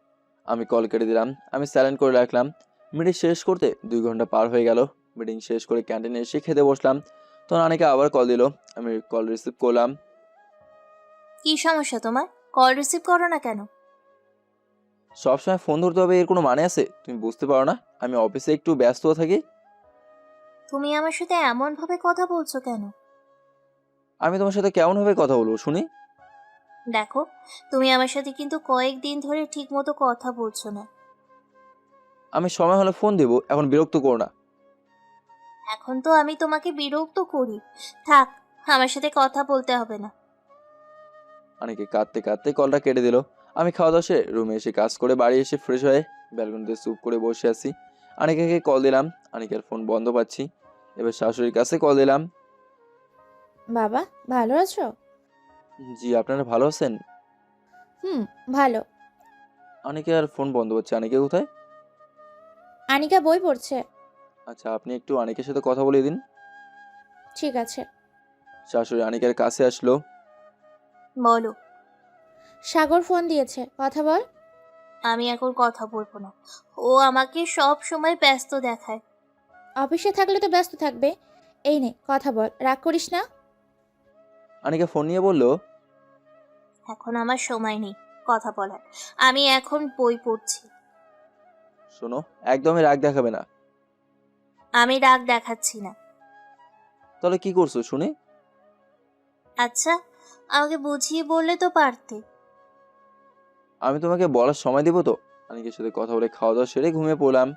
আমি কল কেটে দিলাম। আমি সাইলেন্ট করে রাখলাম। মিটিং শেষ করতে 2 ঘন্টা পার হয়ে গেল। মিটিং শেষ করে ক্যান্টিনে এসে খেতে বসলাম। তখন আনিকা আবার কল দিল। আমি কল রিসিভ করলাম। কি সমস্যা তোমার? কল রিসিভ করো না কেন? সবসময় ফোন ধরতে হবে এর কোনো মানে আছে? তুমি বুঝতে পারো না আমি অফিসে একটু ব্যস্ত থাকি? তুমি আমার সাথে এমন ভাবে কথা বলছো কেন? আমি তোমার সাথে কেমনভাবে কথা বলবো শুনি? দেখো, তুমি আমার সাথে কিন্তু কয়েকদিন ধরে ঠিক মতো কথা বলছো না। আমি সময় হলে ফোন দেবো, এখন বিরক্ত করো না। এখন তো আমি তোমাকে বিরক্ত করি। থাক, আমার সাথে কথা বলতে হবে না। অনেকে কাঁদতে কাঁদতে কলটা কেটে দিল। আমি খাওয়া দাওয়া সেরে রুমে এসে কাজ করে বাড়ি এসে ফ্রেশ হয়ে ব্যালকনিতে চুপ করে বসে আছি। আনিকাকে কল দিলাম। আনিকার ফোন বন্ধ পাচ্ছি। এবার শাশুড়ির কাছে কল দিলাম। বাবা, ভালো আছো? জি, আপনারা ভালো আছেন? ভালো। আনিকার ফোন বন্ধ হচ্ছে। আনিকা কোথায়? আনিকা বই পড়ছে। আচ্ছা, আপনি একটু আনিকার সাথে কথা বলে দিন। ঠিক আছে। শাশুড়ি আনিকার কাছে আসলো। বলো। সাগর ফোন দিয়েছে, কথা বল। আমি এখন কথা বলবো না। ও আমাকে সব সময় ব্যস্ত দেখায়। অফিসে থাকলে তো ব্যস্ত থাকবে। এই নে কথা বল, রাগ করিস না। আনিকা ফোন নিয়ে বলল, এখন আমার সময় নেই কথা বলার। আমি এখন বই পড়ছি। শোনো, একদমই রাগ দেখাবে না। আমি রাগ দেখাচ্ছি না। তাহলে কি করছো শুনি? আচ্ছা, আমাকে বুঝিয়ে বললে তো পারতে। আমি তোমাকে বলার সময় দেবো তো? আনিকের সাথে কথা বলে খাওয়া দাওয়া সেরে ঘুমিয়ে পড়লাম।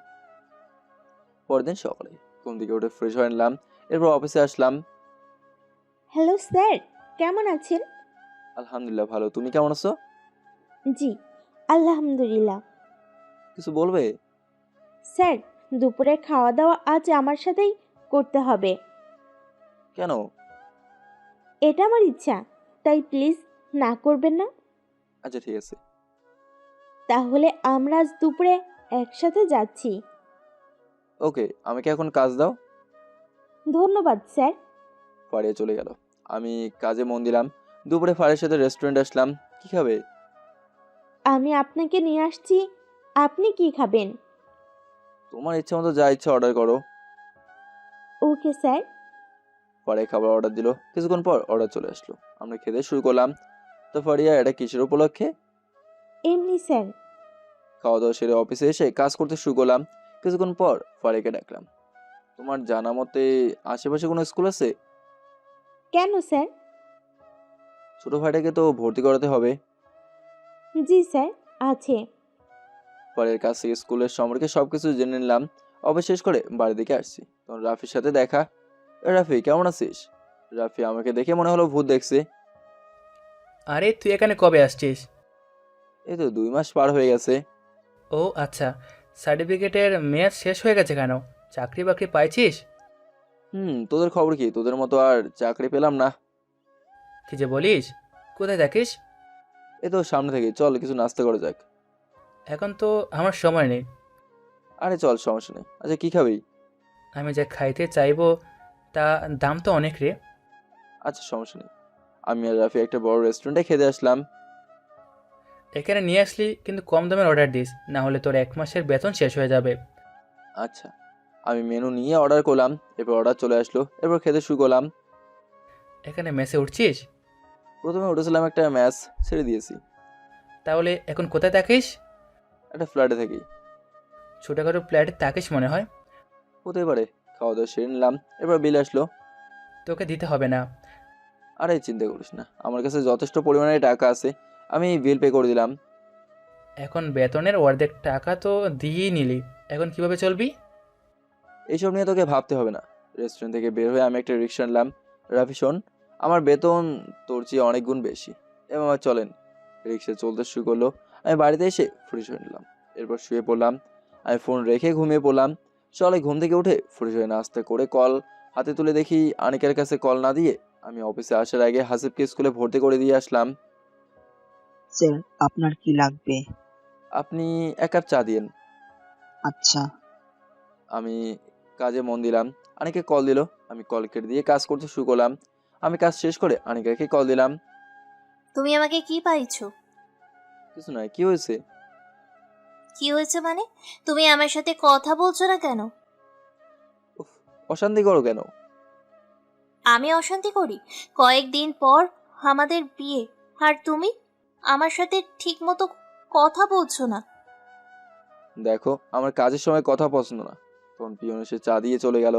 পরদিন সকালে ঘুম থেকে উঠে ফ্রেশ হয়ে নিলাম। এরপর অফিসে আসলাম। হ্যালো স্যার, কেমন আছেন? আলহামদুলিল্লাহ ভালো, তুমি কেমন আছো? জি আলহামদুলিল্লাহ। কিছু বলবে? স্যার, দুপুরের খাওয়া দাওয়া আজ আমার সাথেই করতে হবে। কেন? এটা আমার ইচ্ছা, তাই প্লিজ না করবেন না। আচ্ছা ঠিক আছে। তাহলে আমরা আজ দুপুরে একসাথে যাচ্ছি। ওকে, আমাকে এখন কাজ দাও। ধন্যবাদ স্যার। ফারিয়া চলে গেল। আমি কাজে মন দিলাম। দুপুরে ফারিয়ার সাথে রেস্টুরেন্ট আসলাম। কি খাবে? আমি আপনাকে নিয়ে আসছি, আপনি কি খাবেন? তোমার ইচ্ছা মতো যা ইচ্ছা অর্ডার করো। Okay sir. ফারিয়া খাবার অর্ডার দিল। কিছুক্ষণ পর অর্ডার চলে আসলো। আমরা খেতে শুরু করলাম। তো ফারিয়া, এটা কিসের উপলক্ষে? এমনি স্যার। খাওয়া দাওয়া সেরে অফিসে এসে কাজ করতে শুরু করলাম। কিছুক্ষণ পর ফারিয়াকে ডাকলাম। তোমার জানা মতে আশেপাশে কোনো স্কুল আছে? কেন স্যার? ছোট ভাইটাকে তো ভর্তি করাতে হবে। জি স্যার, আছে। পরের কাছ থেকে স্কুলের সম্পর্কে সবকিছু জেনে নিলাম। অফিস শেষ করে বাড়ির দিকে আসছি, তখন রাফির সাথে দেখা। রাফি, কেমন আছিস? রাফি আমাকে দেখে মনে হলো ভূত দেখছে। আরে তুই এখানে কবে আসছিস? এই তো 2 মাস পার হয়ে গেছে। ও আচ্ছা, সার্টিফিকেটের মেয়াদ শেষ হয়ে গেছে কেন? চাকরি বাকরি পাইছিস? তোদের খবর কি? তোদের মতো আর চাকরি পেলাম না। কি যে বলিস, কোথায় থাকিস? এই তো সামনে থেকে, চল কিছু নাস্তা করে যাক। এখন তো আমার সময় নেই। আরে চল, সমস্যা নেই। আচ্ছা কি খাবি? আমি যা খাইতে চাইবো তা দাম তো অনেক রে। আচ্ছা সমস্যা নেই। আমি আর রাফি একটা বড় রেস্টুরেন্টে খেতে আসলাম। এখানে নিয়ে আসলি কিন্তু কম দামের অর্ডার দিস, না হলে তোর 1 মাসের বেতন শেষ হয়ে যাবে। আচ্ছা, আমি মেনু নিয়ে অর্ডার করলাম, এরপর অর্ডার চলে আসলো, এরপর খেতে শুরু করলাম। এখানে মেসে উঠছিস? প্রথমে উঠেছিলাম একটা ম্যাচ, ছেড়ে দিয়েছি। তাহলে এখন কোথায় থাকিস? একটা ফ্ল্যাটে থাকি। ছোটখাটো ফ্ল্যাটে থাকিস মনে হয়। হতে পারে। খাওয়া দাওয়া সেরে নিলাম, এরপর বিল আসলো। তোকে দিতে হবে না। আরে চিন্তা করিস না, আমার কাছে যথেষ্ট পরিমাণে টাকা আছে, আমি বিল পে করে দিলাম। এখন বেতনের অর্ধেক টাকা তো দিয়েই নিলি, এখন কিভাবে চলবি? এইসব নিয়ে তোকে ভাবতে হবে না। রেস্টুরেন্ট থেকে বের হয়ে আমি একটা রিক্সা নিলাম। রাফি শোন, আমার বেতন তোর চেয়ে অনেক গুণ বেশি, এবং আমার চলেন। রিক্সা চলতে শুরু করলো। আমি বাড়িতে এসে ফ্রেশ হয়ে নিলাম, এরপর শুয়ে পড়লাম। আমি ফোন রেখে ঘুমিয়ে পড়লাম। চলে ঘুম থেকে উঠে ফ্রেশ হয়ে নাস্তা করে কল হাতে তুলে দেখি আনিকার কাছে কল না দিয়ে আমি অফিসে আসার আগে হাসিবকে স্কুলে ভর্তি করে দিয়ে আসলাম। স্যার, আপনার কি লাগবে? আপনি 1 কাপ চা দিয়েন। আচ্ছা। আমি কাজে মন দিলাম। আনিকা কল দিল, আমি কল কেটে দিয়ে কাজ করতে শুরু করলাম। আমি কাজ শেষ করে আনিকাকে কল দিলাম। তুমি আমাকে কি পাইছো? কিছু নয়, কি হয়েছে? কি হয়েছে মানে? তুমি আমার সাথে কথা বলছো না কেন? উফ, অশান্তি করো কেন? আমি অশান্তি করি? কয়েকদিন পর আমাদের বিয়ে, আর তুমি আমার সাথে ঠিক মতো কথা বলছো না। দেখো, আমার কাজের সময় কথা পছন্দ না। তখন পিয়ন এসে চা দিয়ে চলে গেল।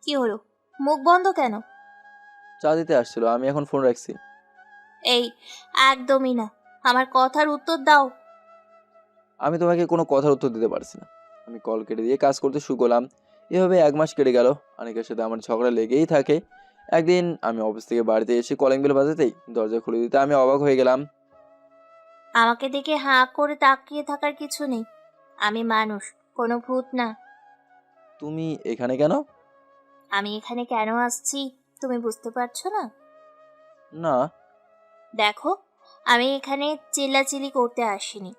কি হলো, মুখ বন্ধ কেন? চা দিতে আসছিল, আমি এখন ফোন রাখছি। এই, একদমই না, আমার কথার উত্তর দাও। আমি তোমাকে কোনো কথার উত্তর দিতে পারছি না। আমি কল কেটে দিয়ে কাজ করতে শুরু করলাম। এভাবে 1 মাস কেটে গেল। আনিকার সাথে আমার ঝগড়া লেগেই থাকে। একদিন আমি অফিস থেকে বাড়িতে এসে কলিং বেল বাজাতেই দরজা খুলে দিতে আমি অবাক হয়ে গেলাম। আমাকে দেখে হাঁ করে তাকিয়ে থাকার কিছু নেই। আমি মানুষ, কোনো ভূত না। তুমি এখানে কেন? আমি এখানে কেন আসছি তুমি বুঝতে পারছো না? না। দেখো, আমি এখানে চিল্লাচিল্লি করতে আসিনি।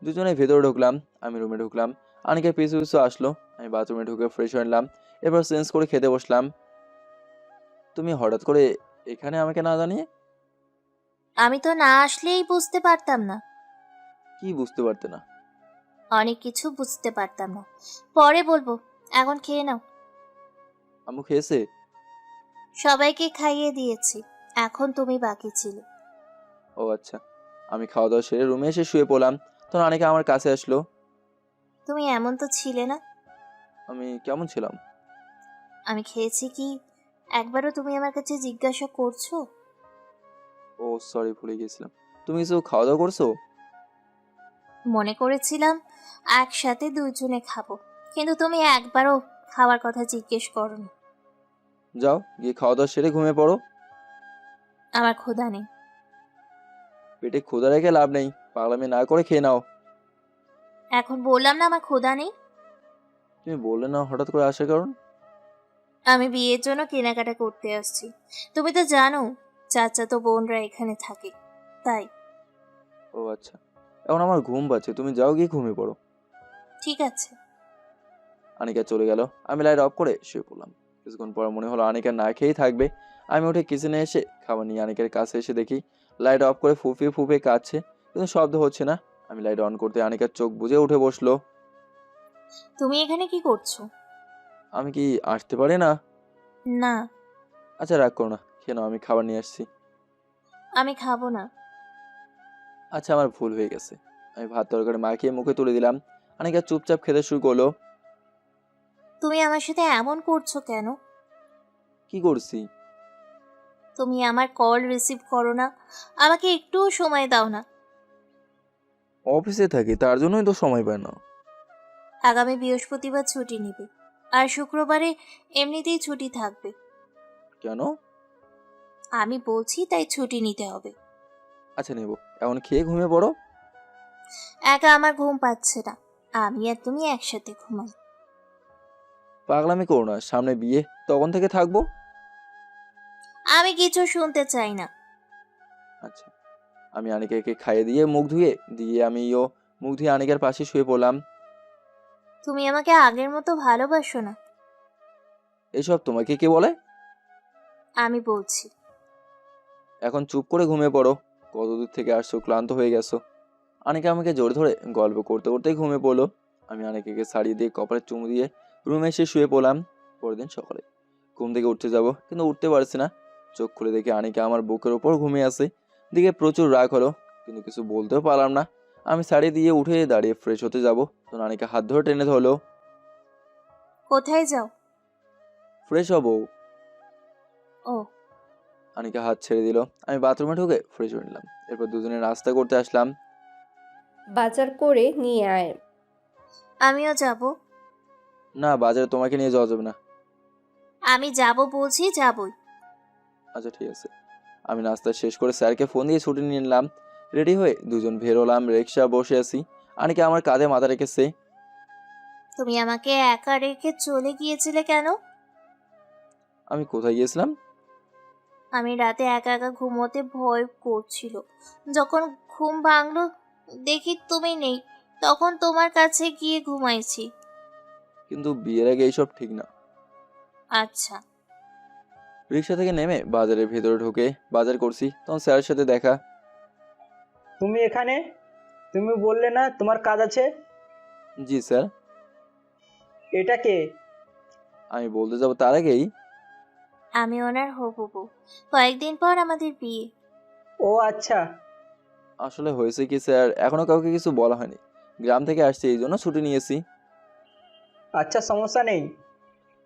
দুজনে ভেতরে ঢুকলাম। আমি রুমে ঢুকলাম। আনিকা পিছু পিছু আসলো। আমি বাথরুমে ঢুকে ফ্রেশ হয়ে নিলাম, এরপর চেঞ্জ করে খেতে বসলাম। তুমি হঠাৎ করে এখানে আমাকে না জানিয়ে? আমি তো না আসলেই বুঝতে পারতাম না। কি বুঝতে পারতে না? অনেক কিছু বুঝতে পারতাম না, পরে বলবো। এখন খেয়ে নাও। আম্মু খেয়েছে? সবাইকে খাইয়ে দিয়েছি, এখন তুমি বাকি ছিল। ও আচ্ছা। আমি খাওয়া দাওয়া সেরে রুমে এসে শুয়ে পড়লাম। তখন আনিকা আমার কাছে আসলো। তুমি এমন তো ছিলে না। আমি কেমন ছিলাম? আমি খেয়েছি কি একবারও তুমি আমার কাছে জিজ্ঞাসা করছো? ও সরি, ভুলে গেছিলাম। তুমি কিছু খাওয়া দাওয়া করছো? মনে করেছিলাম একসাথে দুজনে খাবো, কিন্তু তুমি একবারও খাওয়ার কথা জিজ্ঞেস করোনি। যাও গিয়ে খাওয়া দাওয়া সেরে ঘুমিয়ে পড়ো। আমার ক্ষুধা নেই। পেটে ক্ষুধা রেখে লাভ নেই, পাগলামি না করে খেয়ে নাও। এখন বললাম না আমার ক্ষুধা নেই। তুমি বললে না হঠাৎ করে আসার কারণ? আমি বিয়ের জন্য কেনাকাটা করতে আসছি। তুমি তো জানো চাচাতো বোনরা এখানে থাকে, তাই। ও আচ্ছা, এখন আমার ঘুম পাচ্ছে, তুমি যাও গিয়ে ঘুমিয়ে পড়ো। ঠিক আছে। আনিকা চলে গেল। আমি লাইট অফ করে শুয়ে পড়লাম। কিছুক্ষণ পর মনে হলো আনিকা না খেয়েই থাকবে। আমি উঠে কিচেনে এসে খাবার নিয়ে আনিকার কাছে এসে দেখি লাইট অফ করে ফুপিয়ে ফুপিয়ে কাঁদছে, কিন্তু শব্দ হচ্ছে না। আমি লাইট অন করতে আনিকার চোখ বুজে উঠে বসলো। তুমি এখানে কি করছো? আমি কি আসতে পারি না? না। আচ্ছা রাগ করো না, খেয়ে নাও, আমি খাবার নিয়ে আসছি। আমি খাবো না। আচ্ছা, আমার ভুল হয়ে গেছে। আমি ভাত তরকারি মাখিয়ে মুখে তুলে দিলাম। আনিকা চুপচাপ খেতে শুরু করলো। তুমি আমার সাথে এমন করছো কেন? কি করছি? তুমি আমার কল রিসিভ করো না, আমাকে একটুও সময় দাও না। অফিসে থাকি, তার জন্যই তো সময় পায় না। আগামী বৃহস্পতিবার ছুটি নেবে, আর শুক্রবারে এমনিতেই ছুটি থাকবে। কেন? আমি বলছি তাই ছুটি নিতে হবে। আচ্ছা নেব, এখন খেয়ে ঘুমিয়ে পড়ো। একা আমার ঘুম পাচ্ছে না, আমি আর তুমি একসাথে ঘুমাই। পাগলামি করো না, সামনে বিয়ে, তখন থেকে থাকবো। আমি কিছু শুনতে চাই না। আচ্ছা। আমি আনিকাকে খাইয়ে দিয়ে মুখ ধুয়ে আমিও মুখ ধুয়ে আনিকার পাশে শুয়ে পড়লাম। তুমি আমাকে আগের মতো ভালোবাসো না। এসব তোমাকে কে বলে? আমি বলছি। এখন চুপ করে ঘুমিয়ে পড়ো। কতদূর থেকে আসছো, ক্লান্ত হয়ে গেছো। আনিকা আমাকে জোরে ধরে গল্প করতে করতেই ঘুমিয়ে পড়লো। আমি আনিকাকে ছাড়িয়ে দিয়ে কপালে চুমু দিয়ে রুমে এসে শুয়ে পড়লাম। পরের দিন সকালে ঘুম থেকে উঠতে যাব, কিন্তু উঠতে পারছি না। চোখ খুলে দেখি আনিকা আমার বুকের ওপর ঘুমিয়ে আছে। দিকে প্রচুর রাগ হলো, কিন্তু কিছু বলতেও পারলাম না। আমি ছাড়িয়ে দিয়ে উঠে দাঁড়িয়ে ফ্রেশ হতে যাব, তো আনিকা হাত ধরে টেনে ধরলো। কোথায় যাও? ফ্রেশ হবো। ও, আনিকা হাত ছেড়ে দিল। আমি বাথরুমে ঢুকে ফ্রেশ হয়ে নিলাম। এরপর দুজনে নাস্তা করতে আসলাম। বাজার করে নিয়ে আয়। আমিও যাব। না, বাজারে তোমাকে নিয়ে যাওয়া যাবে না। আমি যাব বলছি, যাবই। আচ্ছা ঠিক আছে। আমি নাস্তা শেষ করে স্যারকে ফোন দিয়ে ছুটি নিয়ে নিলাম। রেডি হয়ে দুজন বেরোলাম। রিক্সা বসে আছি, আনিকা আমার কাঁধে মাথা রেখেছে। তুমি আমাকে একা রেখে চলে গিয়েছিলে কেন? আমি কোথায় গিয়েছিলাম? আমি রাতে একা একা ঘুমোতে ভয় করছিল। যখন ঘুম ভাঙলো দেখি তুমি নেই, তখন তোমার কাছে গিয়ে ঘুমাইছি। কিন্তু বিয়ের আগে এইসব ঠিক না। আচ্ছা। রিক্সা থেকে নেমে বাজারের ভেতরে ঢুকে বাজার করছি, তখন স্যারের সাথে দেখা। তুমি এখানে? তুমি বললে না তোমার কাজ আছে? জি স্যার। এটা কে? আমি বলতে যাব তার আগেই আমি ওনার হবু বউ। কয়েকদিন পর আমাদের বিয়ে। ও আচ্ছা। আসলে হয়েছে কি স্যার, এখনো কাউকে কিছু বলা হয়নি। গ্রাম থেকে আসছি, এই জন্য ছুটি নিয়েছি। আচ্ছা, সমস্যা নেই।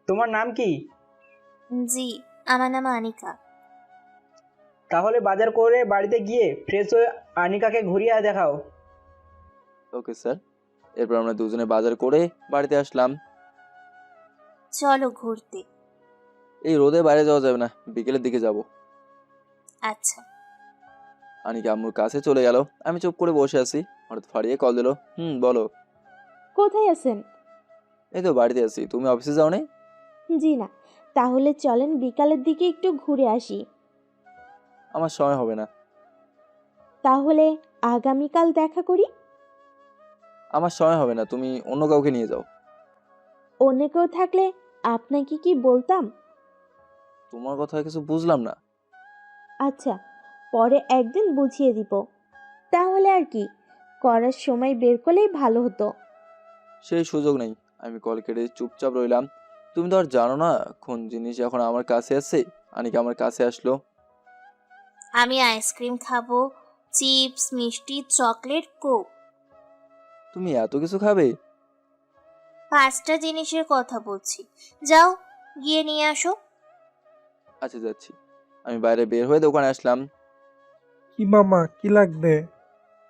তোমার নাম কি? জি, আমার নাম আনিকা। তাহলে বাজার করে বাড়িতে গিয়ে ফ্রেশ হয়ে আনিকাকে ঘুরিয়ে দেখাও। Okay sir. এরপর আমরা দুজনে বাজার করে বাড়িতে আসলাম। চলো ঘুরতে। এই রোদে বাইরে যাওয়া যাবে না, বিকেলের দিকে যাব। আচ্ছা। আনিকা আম্মুর কাছে চলে গেল। আমি চুপ করে বসে আছি। হঠাৎ ফাড়িয়ে কল দিল। বলো। কোথায় আছেন? এই তো বাড়িতে আছি। তুমি অফিসে যাও নি? জি না। তাহলে চলেন বিকালের দিকে একটু ঘুরে আসি। আমার সময় হবে না। তাহলে আগামীকাল দেখা করি। আমার সময় হবে না, তুমি অন্য কাউকে নিয়ে যাও। অন্য কেউ থাকলে আপনাকে কি বলতাম? তোমার কথা কিছু বুঝলাম না। আচ্ছা, পরে একদিন বুঝিয়ে দিব। তাহলে আর কি, করার সময় বের করলেই ভালো হতো। সেই সুযোগ নেই। আমি কল কেটে চুপচাপ রইলাম। তুমি তো আর জানো না কোন জিনিস এখন আমার কাছে আছে। আনিকা আমার কাছে আসলো। আমি আইসক্রিম খাবো, চিপস, মিষ্টি, চকলেট, কোক। তুমি এত কিছু খাবে? 5টা জিনিসের কথা বলছি। যাও, গিয়ে নিয়ে আসো। আচ্ছা যাচ্ছি। আমি বাইরে বের হয়ে দোকানে আসলাম। কি মামা, কি লাগবে?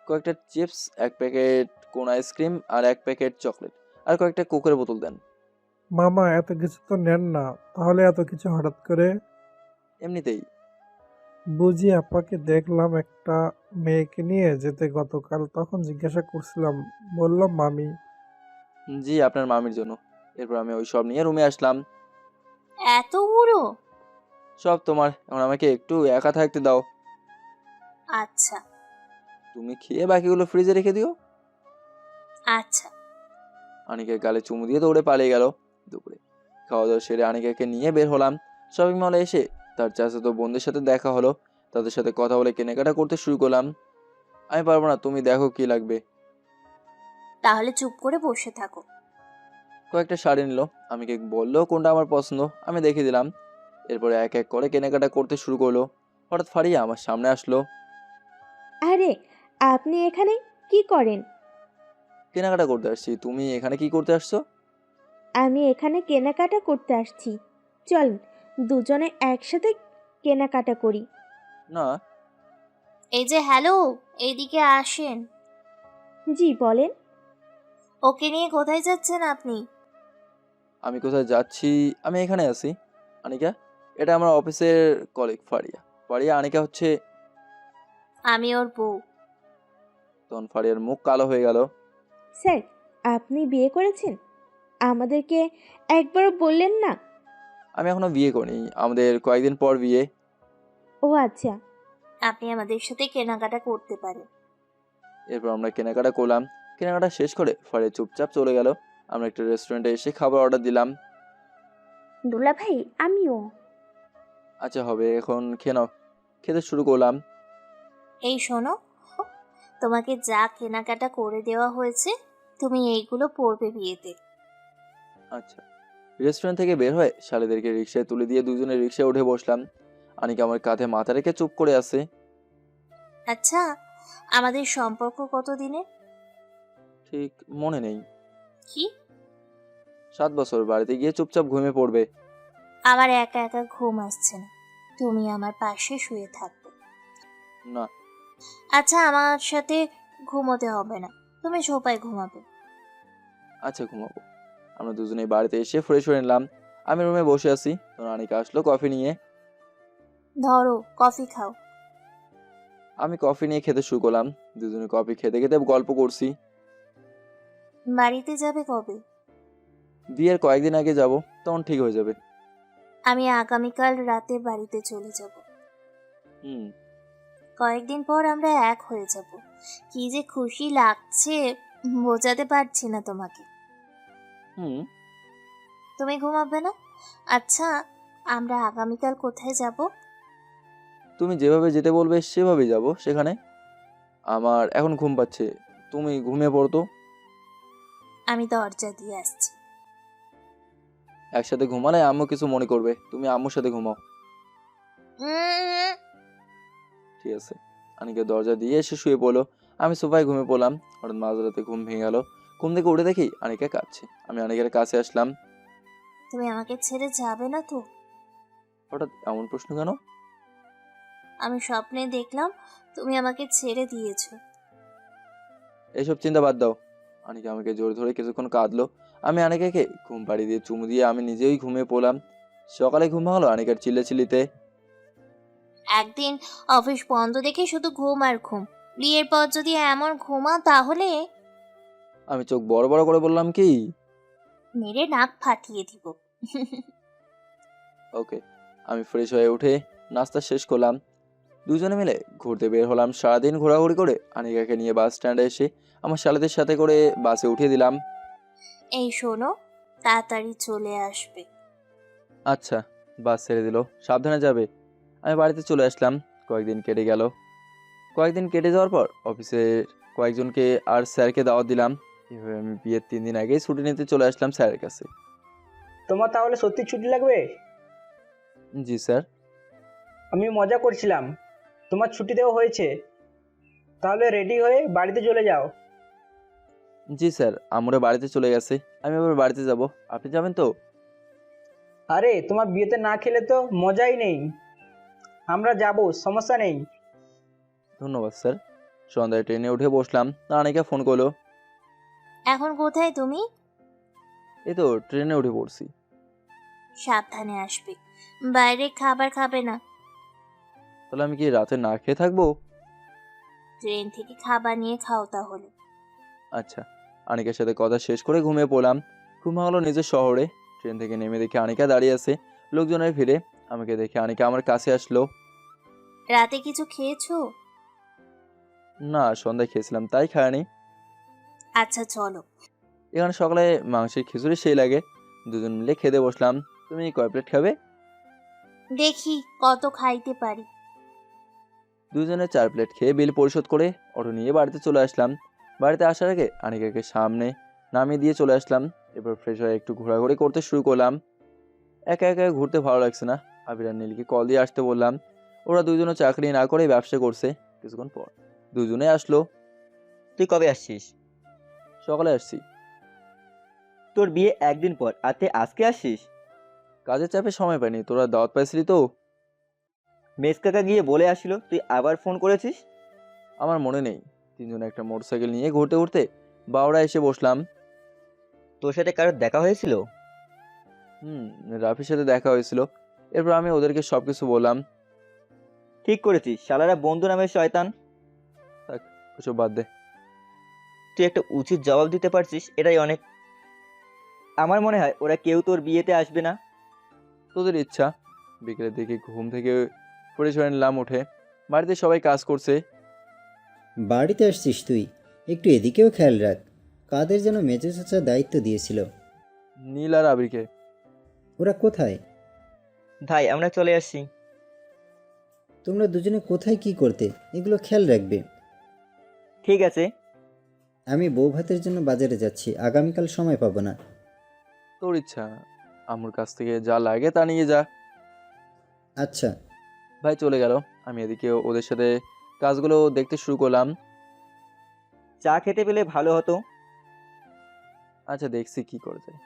কয়েকটা চিপস, 1 প্যাকেট কোন আইসক্রিম আর 1 প্যাকেট চকলেট, আর কয়েকটা কোকের বোতল দেন। মামা এত কিছু তো নেন না, তাহলে এত কিছু হঠাৎ করে? এমনিতেই। বুঝি আপাকে দেখলাম একটা মেয়েকে নিয়ে যেতে গতকাল, তখন জিজ্ঞাসা করছিলাম, বললাম মামি। জি, আপনার মামির জন্য। এরপর আমি ওই সব নিয়ে রুমে আসলাম। এতগুলো? সব তোমার, এখন আমাকে একটু একা থাকতে দাও। আচ্ছা। তুমি খেয়ে বাকিগুলো ফ্রিজে রেখে দিও। আচ্ছা। আনিকার গালে চুমু দিয়ে দৌড়ে পালিয়ে গেল। দুপুরে খাওয়া দাওয়া সেরে আনিকাকে নিয়ে বের হলাম। শপিং মলে এসে তার চাচাতো বোনদের সাথে দেখা হলো। তাদের সাথে কথা বলে কেনাকাটা করতে শুরু করলাম। আমি পারবো না, তুমি দেখো কি লাগবে। তাহলে চুপ করে বসে থাকো। কয়েকটা শাড়ি নিল। আমাকে বললো কোনটা আমার পছন্দ, আমি দেখিয়ে দিলাম। এরপরে এক এক করে কেনাকাটা করতে শুরু করলো। হঠাৎ ফারিয়া আমার সামনে আসলো। আরে, আপনি এখানে কি করেন? কেনাকাটা করতে আসছি। তুমি এখানে কি করতে আসছো? আমি এখানে কেনাকাটা করতে আসছি। চল দুজনে একসাথে কেনাকাটা করি। না। এই যে হ্যালো, এইদিকে আসেন। জি বলেন। ওকে নিয়ে কোথায় যাচ্ছেন আপনি? আমি কোথায় যাচ্ছি? আমি এখানে আছি। আনিকা, এটা আমার অফিসের কলিগ ফারিয়া। ফারিয়া, আনিকা হচ্ছে। আমি ওর বউ। তখন ফারিয়ার মুখ কালো হয়ে গেল। স্যার, আপনি বিয়ে করেছেন? আমাদেরকে একবারও বললেন না। আমি এখনো বিয়ে করিনি, আমাদের কয়েকদিন পর বিয়ে। ও আচ্ছা। আপনি আমাদের সাথে কেনাকাটা করতে পারেন। এরপর আমরা কেনাকাটা করলাম। কেনাকাটা শেষ করে ফারিয়া চুপচাপ চলে গেল। আমরা একটা রেস্টুরেন্টে এসে খাবার অর্ডার দিলাম। দুলা ভাই, আমিও। আচ্ছা হবে, এখন খেয়ে নাও। খেতে শুরু করলাম। এই শোনো, তোমাকে যা কেনাকাটা করে দেওয়া হয়েছে তুমি এইগুলো পরবে বিয়েতে। আচ্ছা। রেস্টুরেন্ট থেকে বের হয়ে শালিদেরকে রিক্সায় তুলে দিয়ে দুজনে রিক্সায় উঠে বসলাম। আনিকা আমার কাঁধে মাথা রেখে চুপ করে আছে। আচ্ছা, আমাদের সম্পর্ক কতদিনের? ঠিক মনে নেই। কি? 7 বছর। বাড়িতে গিয়ে চুপচাপ ঘুমিয়ে পড়বে। আমার একা একা ঘুম আসছে না, তুমি আমার পাশে শুয়ে থাকবে। না। আচ্ছা, আমার সাথে ঘুমোতে হবে না, তুমি সোফায় ঘুমাবে। আচ্ছা ঘুমাবো। আমরা দুজনেই বাড়িতে এসে ফ্রেশ হয়ে নিলাম। আমি রুমে বসে আছি, তখন আনিকা আসলো কফি নিয়ে। ধরো, কফি খাও। আমি কফি নিয়ে খেতে শুরু করলাম। দুজনে কফি খেতে খেতে গল্প করছি। বাড়িতে যাবে কবে? বিয়ের কয়েকদিন আগে যাব, তখন ঠিক হয়ে যাবে। আমি আগামীকাল রাতে বাড়িতে চলে যাব। হুম। কয়েকদিন পর আমরা এক হয়ে যাব। কি যে খুশি লাগছে, বোঝাতে পারছি না তোমাকে। হুম। তুমি ঘুমাবে না? আচ্ছা, আমরা আগামীকাল কোথায় যাব? তুমি যেভাবে যেতে বলবে সেভাবেই যাব সেখানে। আমার এখন ঘুম পাচ্ছে, তুমি ঘুমিয়ে পড়ো তো। আমি দরজা দিয়ে আসছি। একসাথে ঘুমালে আম্মু কিছু মনে করবে, তুমি আম্মুর সাথে ঘুমাও। ঠিক আছে। আনিকা দরজা দিয়ে এসে শুয়ে পড়লো। আমি সোফায় ঘুমিয়ে পড়লাম। হঠাৎ মাঝরাতে ঘুম ভেঙে গেল। ঘুম থেকে উঠে দেখি আনিকা কাঁদছে। আমি আনিকার কাছে আসলাম। তুমি আমাকে ছেড়ে যাবে না তো? হঠাৎ এমন প্রশ্ন কেন? আমি স্বপ্নে দেখলাম তুমি আমাকে ছেড়ে দিয়েছো। এসব চিন্তা বাদ দাও। আনিকা আমাকে জোর ধরে কিছুক্ষণ কাঁদলো। আমি আনিকাকে ঘুম পাড়িয়ে দিয়ে চুমু দিয়ে আমি নিজেই ঘুমিয়ে পড়লাম। সকালে ঘুম ভাঙলো আনিকার চিল্লাচিল্লিতে। একদিন অফিস বন্ধ দেখে শুধু ঘুম আর ঘুম, বিয়ের পর যদি এমন ঘুমাও তাহলে আমি চোখ বড় বড় করে বললাম, কি? মেরে নাক ফাটিয়ে দিব। ওকে। আমি ফ্রেশ হয়ে উঠে নাস্তা শেষ করলাম। দুজনে মিলে ঘুরতে বের হলাম। সারাদিন ঘোরাঘুরি করে আনিকাকে নিয়ে বাস স্ট্যান্ডে এসে আমার শালাদের সাথে করে বাসে উঠিয়ে দিলাম। এই শোনো, তাড়াতাড়ি চলে আসবে। আচ্ছা। বাস ছেড়ে দিল, সাবধানে যাবে। আমি বাড়িতে চলে আসলাম। কয়েকদিন কেটে গেল। কয়েকদিন কেটে যাওয়ার পর অফিসের কয়েকজনকে আর স্যারকে দাওয়াত দিলাম। এভাবে আমি বিয়ের 3 দিন আগেই ছুটি নিতে চলে আসলাম স্যারের কাছে। তোমার তাহলে সত্যি ছুটি লাগবে? জি স্যার। আমি মজা করছিলাম। তোমার ছুটি দেওয়া হয়েছে, তাহলে রেডি হয়ে বাড়িতে চলে যাও। জি স্যার, আমরা বাড়িতে চলে গেছে। আমি আবার বাড়িতে যাব, আপনি যাবেন তো? আরে তোমার বিয়েতে না খেলে তো মজাই নেই। আমরা যাব, সমস্যা নেই। ধন্যবাদ স্যার। সন্ধ্যায় ট্রেনে উঠে বসলাম। আনিকা ফোন করলো। এখন কোথায় তুমি? এই তো ট্রেনে উঠে পড়ছি। সাবধানে আসবে, বাইরে খাবার খাবে না। তাহলে আমি কি রাতে না খেয়ে থাকবো? ট্রেন থেকে খাবার নিয়ে খাও তাহলে। আচ্ছা। আনিকার সাথে কথা শেষ করে ঘুমিয়ে পড়লাম। ঘুম ভাঙলো নিজের শহরে। ট্রেন থেকে নেমে দেখে আনিকা দাঁড়িয়ে আছে লোকজনের ভিড়ে। আমাকে দেখে আনিকা আমার কাছে আসলো। রাতে কিছু খেয়েছো? না, সন্ধ্যায় খেয়েছিলাম, তাই খায়নি। আচ্ছা চলো। এখানে সকালে মাংসের খিচুড়ি সেই লাগে। দুজন মিলে খেতে বসলাম। তুমি কয় প্লেট খাবে? দেখি কত খাইতে পারি। দুজনে 4 প্লেট খেয়ে বিল পরিশোধ করে অটো নিয়ে বাড়িতে চলে আসলাম। বাড়িতে আসার আগে আনিকাকে সামনে নামিয়ে দিয়ে চলে আসলাম। এরপর ফ্রেশ হয়ে একটু ঘোরাঘুরি করতে শুরু করলাম। একা একা ঘুরতে ভালো লাগছে না। আবির আর নীলকে কল দিয়ে আসতে বললাম। ওরা দুজনে চাকরি না করে ব্যবসা করছে। কিছুক্ষণ পর দুজনে আসলো। তুই কবে আসছিস? সকালে আসছি। তোর বিয়ে একদিন পর, আর তুই আজকে আসছিস? কাজের চাপে সময় পাইনি, তোরা দাওয়াত পাইছিলি তো। মেস কাকা গিয়ে বলে আসিল, তুই আবার ফোন করেছিস? আমার মনে নেই। তিনজনে একটা মোটরসাইকেল নিয়ে ঘুরতে ঘুরতে বাওড়া এসে বসলাম। তোর সাথে কারোর দেখা হয়েছিল? রাফির সাথে দেখা হয়েছিল। এরপর আমি ওদেরকে সবকিছু বললাম। ঠিক করেছিস, শালারা বন্ধু নামের শয়তান। থাক, ওসব বাদ দে। তুই একটা উচিত জবাব দিতে পারছিস, এটাই অনেক। আমার মনে হয় ওরা কেউ তোর বিয়েতে আসবে না। তোদের ইচ্ছা। বিকেলের দিকে ঘুম থেকে ফ্রেশ হয়ে নিলাম উঠে। বাড়িতে সবাই কাজ করছে। বাড়িতে আসছিস তুই, একটু এদিকেও খেয়াল রাখ। কাদের যেন মেজো চাচা দায়িত্ব দিয়েছিল। নীল আর আবিরকে। ওরা কোথায়? ভাই আমরা চলে আসছি। তোমরা দুজনে কোথায় কি করতে এগুলো খেয়াল রাখবে। ঠিক আছে। আমি বউ ভাতের জন্য বাজারে যাচ্ছি, আগামীকাল সময় পাবো না। তোর ইচ্ছা, আম্মুর কাছ থেকে যা লাগে তা নিয়ে যা। আচ্ছা। ভাই চলে গেল। আমি এদিকে ওদের সাথে কাজগুলো দেখতে শুরু করলাম। চা খেতে পেলে ভালো হতো। আচ্ছা দেখছি কি করে যায়।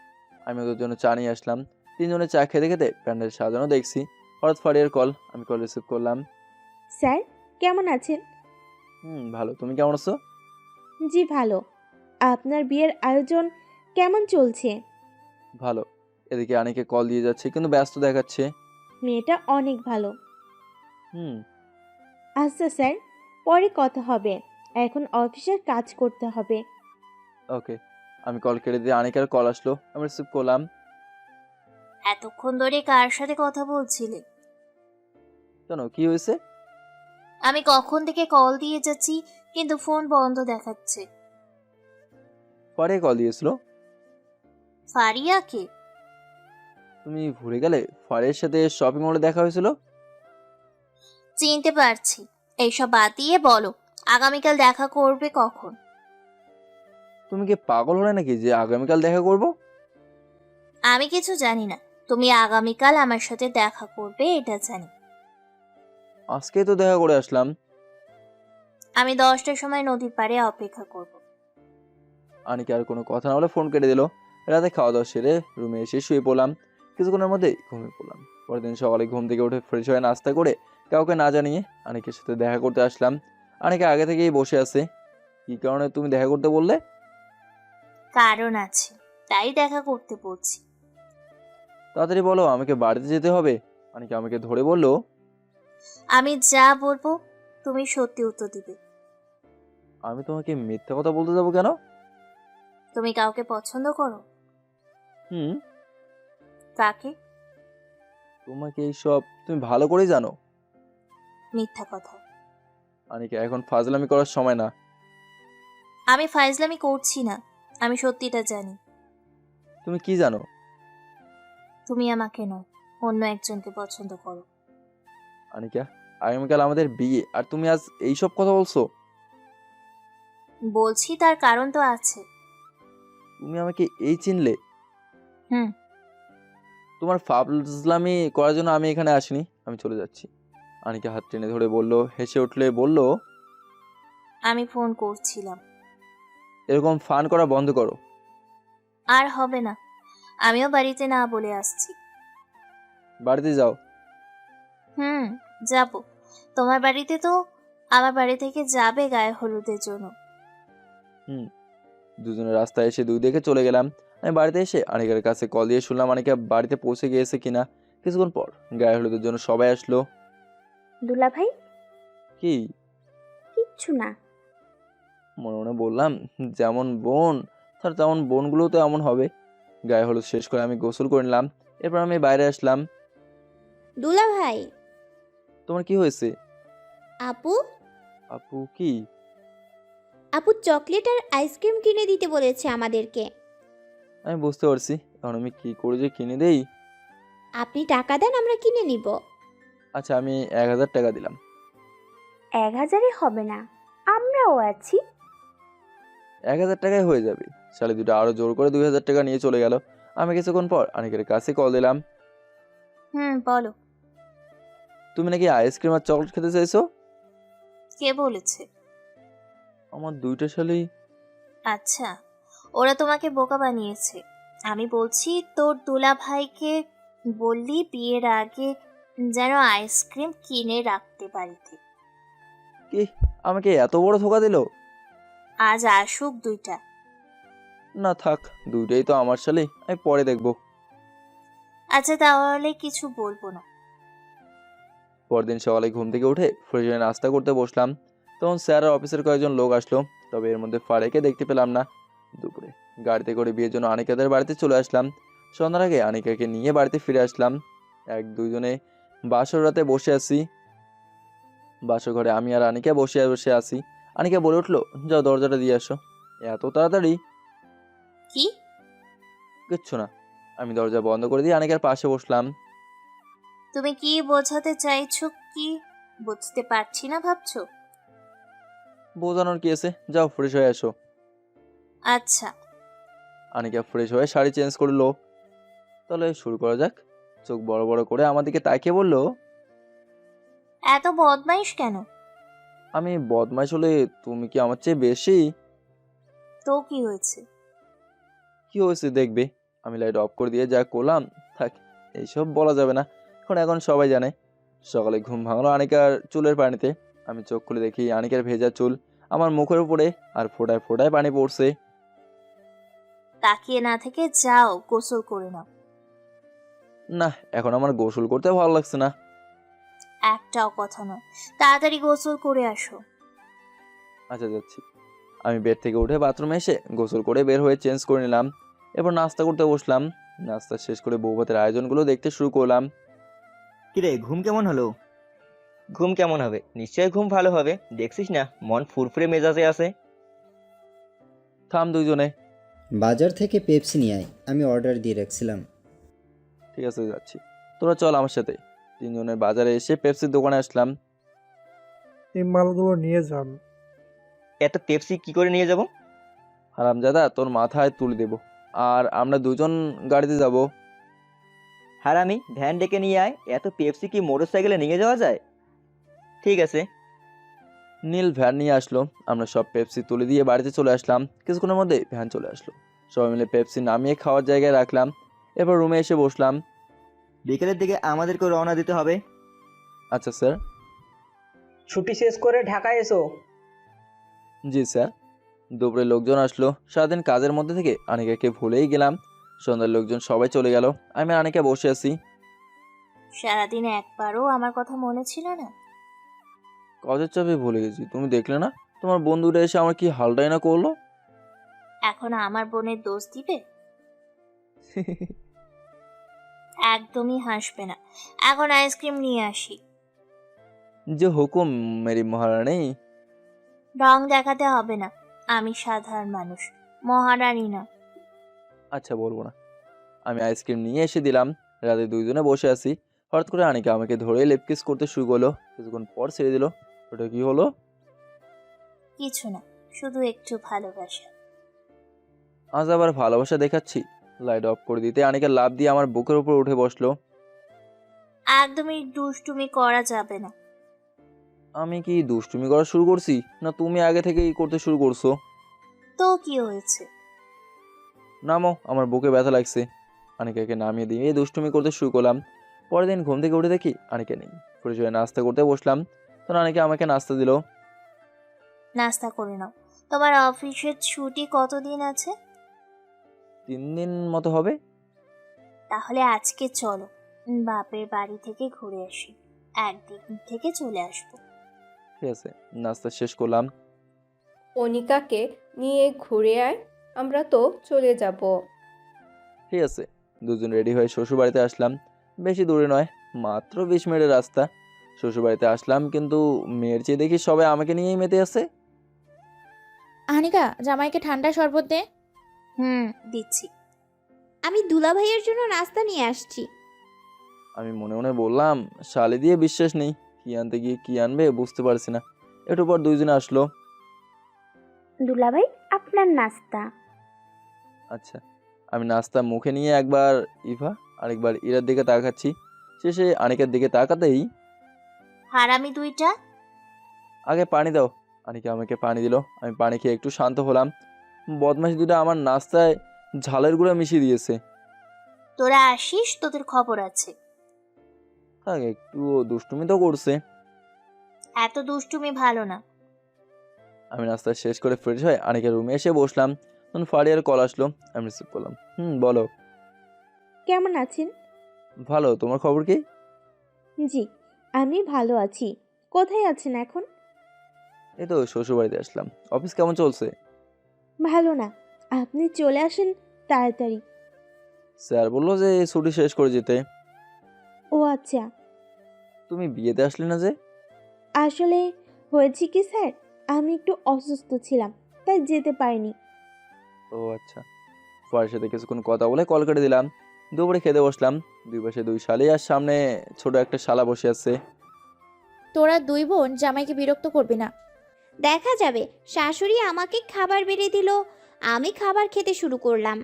আমি ওদের জন্য চা নিয়ে আসলাম। তিনজনে চা খেতে খেতে প্যান্ডেল সাজানো দেখছি। হঠাৎ ফারিয়ার কল। আমি কল রিসিভ করলাম। স্যার কেমন আছেন? ভালো, তুমি কেমন আছো? জি ভালো। আপনার বিয়ের আয়োজন কেমন চলছে? ভালো। এদিকে আনিকে কল দিয়ে যাচ্ছে কিন্তু ব্যস্ত দেখাচ্ছে। মেয়েটা অনেক ভালো। হুম আচ্ছা স্যার, পরে কথা হবে, এখন অফিসের কাজ করতে হবে। ওকে। আমি কল কেটে দিয়ে আনিকার কল আসলো, আমি রিসিভ করলাম। এতক্ষণ ধরে কার সাথে কথা বলছিলে? কেন, কি হয়েছে? আমি কখন থেকে কল দিয়ে যাচ্ছি কিন্তু ফোন বন্ধ দেখাচ্ছে। ফারিয়া কল দিয়েছিল। ফারিয়াকে? তুমি ভুলে গেলে? ফারিয়ার সাথে শপিং মলে দেখা হয়েছিল। চিনতে পারছি। এইসব বাদ দিয়ে বলো, আগামীকাল দেখা করবে কখন? তুমি কি পাগল হলে নাকি যে আগামীকাল দেখা করব? আমি কিছু জানি না। তুমি আগামীকাল আমার সাথে দেখা করবে এটা জানি। আজকে তো দেখা করে আসলাম। আমি 10টার সময় নদীর পাড়ে অপেক্ষা করব। আনিকা আর কোনো কথা না বলে ফোন কেটে দিল। রাতে খাওয়া দাওয়া সেরে রুমে এসে শুয়ে পড়লাম। কিছুক্ষণের মধ্যেই ঘুমিয়ে পড়লাম। পরের দিন সকালে ঘুম থেকে উঠে ফ্রেশ হয়ে নাস্তা করে কাউকে না জানিয়ে আনিকের সাথে দেখা করতে আসলাম। আনিকা আগে থেকেই বসে আছে। কি কারণে তুমি দেখা করতে বললে? কারণ আছে, তাই দেখা করতে বলছি। তাড়াতাড়ি বলো, আমাকে বাড়িতে যেতে হবে। আনিকা আমাকে ধরে বলল, আমি যা বলবো তুমি সত্যি উত্তর দিবে। আমি তোমাকে মিথ্যা কথা বলতে যাবো কেন? তুমি কাউকে পছন্দ করো? হুম। কাকে? তোমাকে এইসব তুমি ভালো করেই জানো। মিথ্যা কথা। আনিকা এখন ফাজলামি করার সময় না। আমি ফাইজলামি করছি না, আমি সত্যিটা জানি। তুমি কি জানো? তুমি আমাকে নয়, অন্য একজনকে পছন্দ করো। আনিকা, আগামীকাল আমাদের বিয়ে আর তুমি আজ এইসব কথা বলছো? বলছি তার কারণ তো আছে। তুমি আমাকে এই চিনলে? হুম। তোমার ফাজলামি করার জন্য আমি এখানে আসিনি, আমি চলে যাচ্ছি। আনিকা হাত টেনে ধরে বলল, হেসে উঠলে বলল, আমি ফোন করছিলাম। এরকম ফান করা বন্ধ করো। আর হবে না, আমিও বাড়িতে না বলে আসছি। বাড়িতে যাও। যাব। তোমার বাড়িতে তো আমার বাড়ি থেকে যাবে গায়ে হলুদের জন্য। দুজনে রাস্তায় এসে দুই দেখে চলে গেলাম। আমি বাড়িতে এসে আনিকার কাছে কল দিয়ে শুনলাম আনিকা বাড়িতে পৌঁছে গিয়েছে কিনা। কিছুক্ষণ পর গায়ে হলুদের জন্য সবাই আসলো। দুলা ভাই? কি? কিচ্ছু না। মনে মনে বললাম, যেমন বোন তার তেমন বোনগুলো তো এমন হবে। গায়ে হলুদ শেষ করে আমি গোসল করে নিলাম। এরপর আমি বাইরে আসলাম। দুলা ভাই? তোমার কি হয়েছে? আপু? আপু কি? আপু চকলেট আর আইসক্রিম কিনে দিতে বলেছে আমাদেরকে। আমি বুঝতে পারছি, এখন আমি কি করে যে কিনে দেই। আপনি টাকা দেন, আমরা কিনে নিব। আচ্ছা, আমি 1000 টাকা দিলাম। 1000-এ হবে না, আমরাও আছি। 1000 টাকায় হয়ে যাবে। শালি দুটো আরো জোর করে 2000 টাকা নিয়ে চলে গেল। আমি কিছুক্ষণ পর আনিকের কাছে কল দিলাম। বলো। তুমি নাকি আইসক্রিম আর চকলেট খেতে চাইছো? কে বলেছে? আমার দুইটা শালি। আচ্ছা, ওরা তোমাকে বোকা বানিয়েছে। আমি বলছি তোর দুলা ভাইকে বললি বিয়ের আগে যেন আইসক্রিম কিনে রাখতে বাড়িতে। কি, আমাকে এত বড় ধোকা দিল? আজ আসুক দুইটা। না থাক, দুইটাই তো আমার শালি, আমি পরে দেখবো। আচ্ছা তাহলে কিছু বলবো না। পরদিন সকালে ঘুম থেকে উঠে ফ্রেশ হয়ে নাস্তা করতে বসলাম। তখন স্যার আর অফিসের কয়েকজন লোক আসলো, তবে এর মধ্যে ফারেকে দেখতে পেলাম না। দুপুরে গাড়িতে করে বিয়ের জন্য আনিকাদের বাড়িতে চলে আসলাম। সন্ধ্যার আগে আনিকাকে নিয়ে বাড়িতে ফিরে আসলাম। দুইজনে বাসর রাতে বসে আছি। বাসর ঘরে আমি আর আনিকা বসে বসে আছি। আনিকা বলে উঠলো, যাও দরজাটা দিয়ে আসো। এত তাড়াতাড়ি? কি? কিচ্ছু না। আমি দরজা বন্ধ করে দিয়ে আনিকার পাশে বসলাম। তুমি কি বোঝাতে চাইছো? কি বুঝতে পারছি না ভাবছো? বোঝানোর কি আছে, যাও ফ্রেশ হয়ে আসো। আচ্ছা। আনিকা ফ্রেশ হয়ে শাড়ি চেঞ্জ করলো। তাহলে শুরু করা যাক। চোখ বড় বড় করে আমার দিকে তাকিয়ে বলল, এত বদমাইশ কেন? আমি বদমাইশ হলে তুমি কি আমার চেয়ে বেশি? তো কি হয়েছে? কি হয়েছে দেখবে। আমি লাইট অফ করে দিয়ে যা করলাম, থাক, এইসব বলা যাবে না। এখন সবাই জানে। সকালে ঘুম ভাঙলো আনিকার চুলের পানিতে। আমি চোখ খুলে দেখি আনিকার ভেজা চুল আমার মুখের উপরে, আর ফোঁটায় ফোঁটায় পানি পড়ছে। তাকিয়ে না থেকে যাও, গোসল করে নাও। না, এখন আমার গোসল করতে ভালো লাগছে না। একটাও কথা নয়, তাড়াতাড়ি গোসল করে আসো। আচ্ছা, যাচ্ছি। আমি বেড থেকে উঠে বাথরুমে এসে গোসল করে বের হয়ে চেঞ্জ করে নিলাম। এরপর নাস্তা করতে বসলাম। নাস্তা শেষ করে বউ ভাতের আয়োজনগুলো দেখতে শুরু করলাম। কিরে, ঘুম কেমন হলো? ঘুম কেমন হবে? নিশ্চয়ই ঘুম ভালো হবে। দেখছিস না মন ফুরফুরে মেজাজে আছে। থাম দুইজনে। বাজার থেকে পেপসি নিয়ে আয়, আমি অর্ডার দিয়ে রাখছিলাম। ঠিক আছে, যাচ্ছি। তোরা চল আমার সাথে। তিনজনের বাজারে এসে পেপসির দোকানে আসলাম। এই মালগুলো নিয়ে যান। এত পেপসি কি করে নিয়ে যাব? হারামজাদা, তোর মাথায় তুলে দেব। আর আমরা দুজন গাড়িতে যাব। হারামি, ভ্যান ডেকে নিয়ে আয়। এত পেপসি কি মোটর সাইকেলে নিয়ে যাওয়া যায়? ঠিক আছে। নীল ভ্যান নিয়ে আসলো। আমরা সব পেপসি তুলে দিয়ে বাড়িতে চলে আসলাম। কিছুক্ষণের মধ্যে ভ্যান চলে আসলো। সবাই মিলে পেপসি নামিয়ে খাওয়ার জায়গায় রাখলাম। এরপর রুমে এসে বসলাম। বিকেলের দিকে আমাদেরকে রওনা দিতে হবে। আচ্ছা স্যার। ছুটি শেষ করে ঢাকায় এসো। জি স্যার। দুপুরে লোকজন আসলো। সারাদিন কাজের মধ্যে থেকে আনিকাকে ভুলেই গেলাম। সন্ধ্যার লোকজন সবাই চলে গেল। আমি আর আনিকা বসে আছি। সারাদিন একবারও আমার কথা মনে ছিল না? কাজের চাপে ভুলে গেছি। তুমি দেখলে না তোমার বন্ধুরা এসে আমার কি হালটাই না করলো। এখন আমার বোনের দোষ দিবে? একদমই হাসবে না। এখন আইসক্রিম নিয়ে আসি। যে হুকুম মেরি মহারানী। রং দেখাতে হবে না, আমি সাধারণ মানুষ, মহারানী না। আচ্ছা, বলবো না। আমি আইসক্রিম নিয়ে এসে দিলাম। রাতে দুইজনে বসে আছি। হঠাৎ করে আনিকা আমাকে ধরে লেপ কিস করতে শুরু করলো। কিছুক্ষণ পর ছেড়ে দিল। ওটা কি হলো? কিছু না, শুধু একটু ভালোবাসা। আজ আবার ভালোবাসা দেখাচ্ছি। লাইট অফ করে দিতে আনিকা লাফ দিয়ে আমার বুকের উপর উঠে বসলো। একদমই দুষ্টুমি করা যাবে না। আমি কি দুষ্টুমি করা শুরু করছি, না তুমি আগে থেকেই করতে শুরু করছো? তো কি হয়েছে? নামো, আমার বুকে ব্যথা লাগছে। আনিকাকে নামিয়ে দিয়ে দুষ্টুমি করতে শুরু করলাম। পরের দিন ঘুম থেকে উঠে দেখি আনিকা নেই। ফ্রেশ হয়ে নাস্তা করতে বসলাম। তখন আনিকা আমাকে নাস্তা দিল। নাস্তা করে নাও। তোমার অফিসের ছুটি কতদিন আছে? 3 দিন মতো হবে। তাহলে আজকে চলো, বাপের বাড়ি থেকে ঘুরে আসি। একদিন থেকে চলে আসবো। ঠিক আছে, নাস্তা শেষ করলাম। অনিকাকে নিয়ে ঘুরে আয়, আমরা তো চলে যাব। ঠিক আছে, দুজন রেডি হয়ে শ্বশুরবাড়িতে আসলাম। বেশি দূরে নয়, মাত্র 20 মিনিটের রাস্তা। শ্বশুরবাড়িতে আসলাম, কিন্তু মেয়ের চেয়ে দেখি সবাই আমাকে নিয়েই মেতে আছে। আনিকা, জামাইকে ঠান্ডা শরবত দে। দিচ্ছি। আমি দুলা ভাইয়ের জন্য নাস্তা নিয়ে আসছি। আমি মনে মনে বললাম, শালি দিয়ে বিশ্বাস নেই, কি আনতে গিয়ে কি আনবে বুঝতে পারছি না। একটু পর দুইজনে আসলো। দুলা ভাই, আপনার নাস্তা। আচ্ছা। আমি নাস্তা মুখে নিয়ে একবার ইভা আরেকবার ইরার দিকে তাকাচ্ছি। শেষে আনিকার দিকে তাকাতেই, হারামি দুইটা। আগে পানি দাও। আনিকা আমাকে পানি দিল। আমি পানি খেয়ে একটু শান্ত হলাম। বদমাশ দুটো আমার নাস্তায় ঝালের গুঁড়া মিশিয়ে দিয়েছে। তোরা আসিস, তোদের খবর আছে। থাক, একটু দুষ্টুমি তো করছে। এত দুষ্টুমি ভালো না। আমি নাস্তা শেষ করে ফ্রেশ হয়ে আনিকার রুমে এসে বসলাম। তখন ফারিয়ার কল আসলো। আমি রিসিভ করলাম। বলো। কেমন আছেন? ভালো, তোমার খবর কি? জি, আমি ভালো আছি। কোথায় আছেন এখন? এই তো শ্বশুরবাড়িতে আসলাম। অফিস কেমন চলছে? ভালো না, আপনি চলে আসেন তাড়াতাড়ি। স্যার বললো যে ছুটি শেষ করে যেতে। ও আচ্ছা। তুমি বিয়েতে আসলে না যে? আসলে হয়েছে কি স্যার, আমি একটু অসুস্থ ছিলাম, তাই যেতে পারিনি। ও আচ্ছা। পরের সাথে কিছুক্ষণ কথা বলে কল কেটে দিলাম। দুপুরে খেতে বসলাম। দুই পাশে দুই শালি আর সামনে ছোট একটা শালা বসে আছে। তোরা দুই বোন জামাইকে বিরক্ত করবি না। দেখা যাবে। শাশুড়ি আমাকে খাবার বেড়ে দিল, আমি খাবার খেতে শুরু করলাম।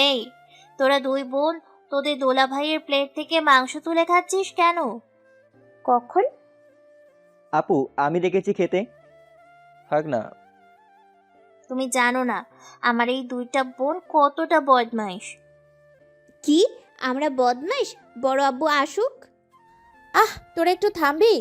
এই, তোরা দুই বোন তোদের দোলা ভাইয়ের প্লেট থেকে মাংস তুলে খাচ্ছিস কেন? কখন? আপু আমি দেখেছি খেতে। থাক না। তুমি জানো না আমার এই দুইটা বোন কতটা বদমাইশ। কি? আমরা বদমাইশ? বড় আব্বু আসুক। তোরা একটু থামবি?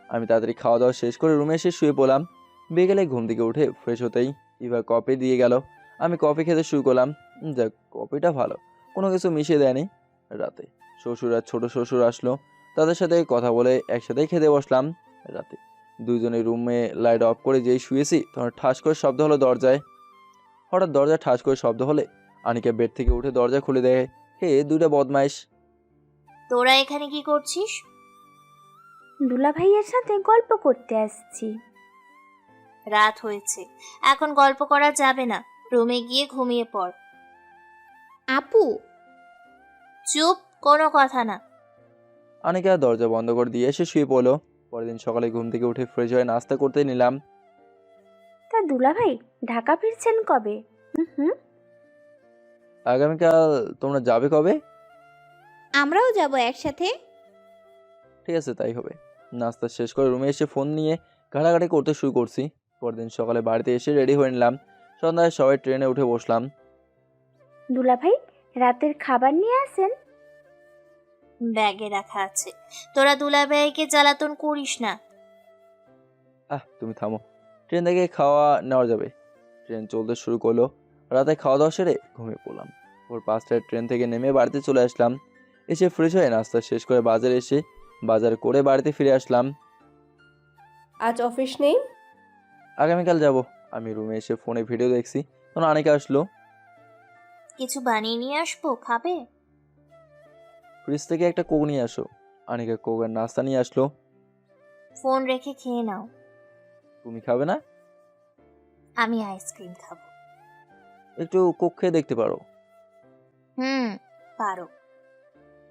আমি তাড়াতাড়ি খাওয়া দাওয়া শেষ করে রুমে এসে শুয়ে পড়লাম। বিকেলে ঘুম থেকে উঠে ফ্রেশ হতেই ইভা কফি দিয়ে গেল। আমি কফি খেতে শুরু করলাম। যাক, কফিটা ভালো, কোনো কিছু মিশিয়ে দেয়নি। রাতে শ্বশুর আর ছোট শ্বশুর আসলো, তাদের সাথে কথা বলে একসাথেই খেতে বসলাম। রাতে দুইজনে রুমে লাইট অফ করে যেই শুয়েছি তখন ঠাস করে শব্দ হলো দরজায়। হঠাৎ দরজা ঠাস করে শব্দ হলে আনিকা বেড থেকে উঠে দরজা খুলে দেয়। হে দুইটা বদমাইশ! তোরা এখানে কি করছিস? দুলা ভাইয়ের সাথে গল্প করতে আসছি। রাত হয়েছে, এখন গল্প করা যাবে না, রুমে গিয়ে ঘুমিয়ে পড়। আপু চুপ, কোনো কথা না। আনিকা দরজা বন্ধ করে দিয়ে এসে শুয়ে পড়লো। পরের দিন সকালে ঘুম থেকে উঠে ফ্রেশ হয়ে নাস্তা করতে নিলাম। তা দুলা ভাই ঢাকা ফিরছেন কবে? হুম। আগামীকাল। তোমরা যাবে কবে? আমরাও যাব একসাথে। ঠিক আছে, তাই হবে। নাস্তা শেষ করে রুমে এসে ফোন নিয়ে ঘাটাঘাটি করতে শুরু করছি। পরের দিন সকালে বাড়িতে এসে রেডি হয়ে নিলাম। সন্ধ্যায় সবাই ট্রেনে উঠে বসলাম। দুলা ভাই রাতের খাবার নিয়ে আসেন। ব্যাগে রাখা আছে। তোরা দুলাভাইকে জ্বালাতন করিস না। তুমি থামো। ট্রেন থেকে খাওয়া নেওয়া যাবে। ট্রেন চলতে শুরু করলো। রাতে খাওয়া দাওয়া সেরে ঘুমিয়ে পড়লাম। ভোর 5টায় ট্রেন থেকে নেমে বাড়িতে চলে আসলাম। এসে ফ্রেশ হয়ে নাস্তা শেষ করে বাজারে এসে বাজার করে বাড়িতে ফিরে আসলাম। আজ অফিস নেই? আগামীকাল যাব। আমি রুমে এসে ফোনে ভিডিও দেখছি, তখন আনিকা আসলো। কিছু বানিয়ে নিয়ে আসবো, খাবে? ফ্রিজ থেকে একটা কোক নিয়ে আসো। আনিকা কোক আর নাস্তা নিয়ে আসলো। ফোন রেখে খেয়ে নাও। তুমি খাবে না? আমি আইসক্রিম খাবো। একটু কোক খেয়ে দেখতে পারো। পারো।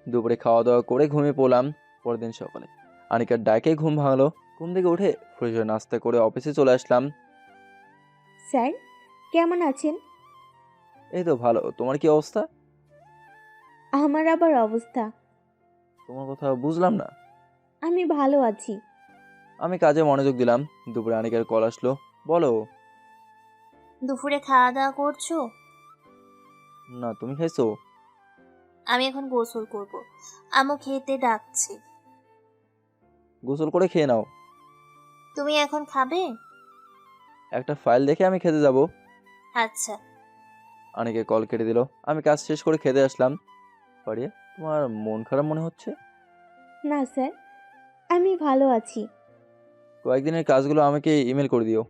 দুপুরে খাওয়া দাওয়া করে ঘুমিয়ে পড়লাম। পরের দিন সকালে আনিকার ডাকে ঘুম ভাঙলো। ঘুম থেকে উঠে ফ্রেশ হয়ে নাস্তা করে অফিসে চলে আসলাম। স্যার কেমন আছেন? এই তো ভালো। তোমার কি অবস্থা? আমার আবার অবস্থা? তোমার কথা বুঝলাম না। আমি ভালো আছি। আমি কাজে মনোযোগ দিলাম। দুপুরে আনিকার কল আসলো। বলো। দুপুরে খাওয়া দাওয়া করছো? না, তুমি খাইছো? আমি এখন গোসল করব। আম্মু খেতে ডাকছে। গোসল করে খেয়ে নাও। তুমি এখন খাবে? একটা ফাইল দেখে আমি খেতে যাব। আচ্ছা। আনিকা কল কেটে দিল। আমি কাজ শেষ করে খেতে আসলাম। পারিয়া, তোমার মন খারাপ মনে হচ্ছে? না স্যার, আমি ভালো আছি। কয়েকদিনের কাজগুলো আমাকে ইমেল করে দিও।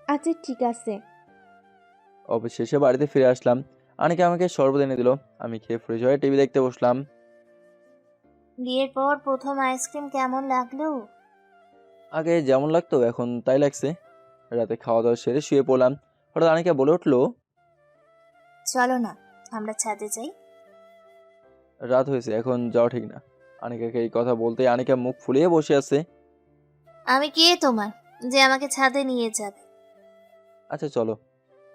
আচ্ছা ঠিক আছে। অফিস শেষে বাড়িতে ফিরে আসলাম। আনিকা আমাকে শরবত এনে দিল। আমি খেয়ে ফ্রেশ হয়ে টিভি দেখতে বসলাম। বিয়ের পর প্রথম আইসক্রিম কেমন লাগলো? আগে যেমন লাগতো এখন তাই লাগছে। রাতে খাওয়া দাওয়া সেরে শুয়ে পড়লাম। হঠাৎ আনিকা বলে উঠলো, চলো না আমরা ছাদে যাই। রাত হয়েছে, এখন যাওয়া ঠিক না। আনিকাকে এই কথা বলতে আনিকা মুখ ফুলিয়ে বসে আছে। আমি কে তোমার যে আমাকে ছাদে নিয়ে যাবে? আচ্ছা চলো।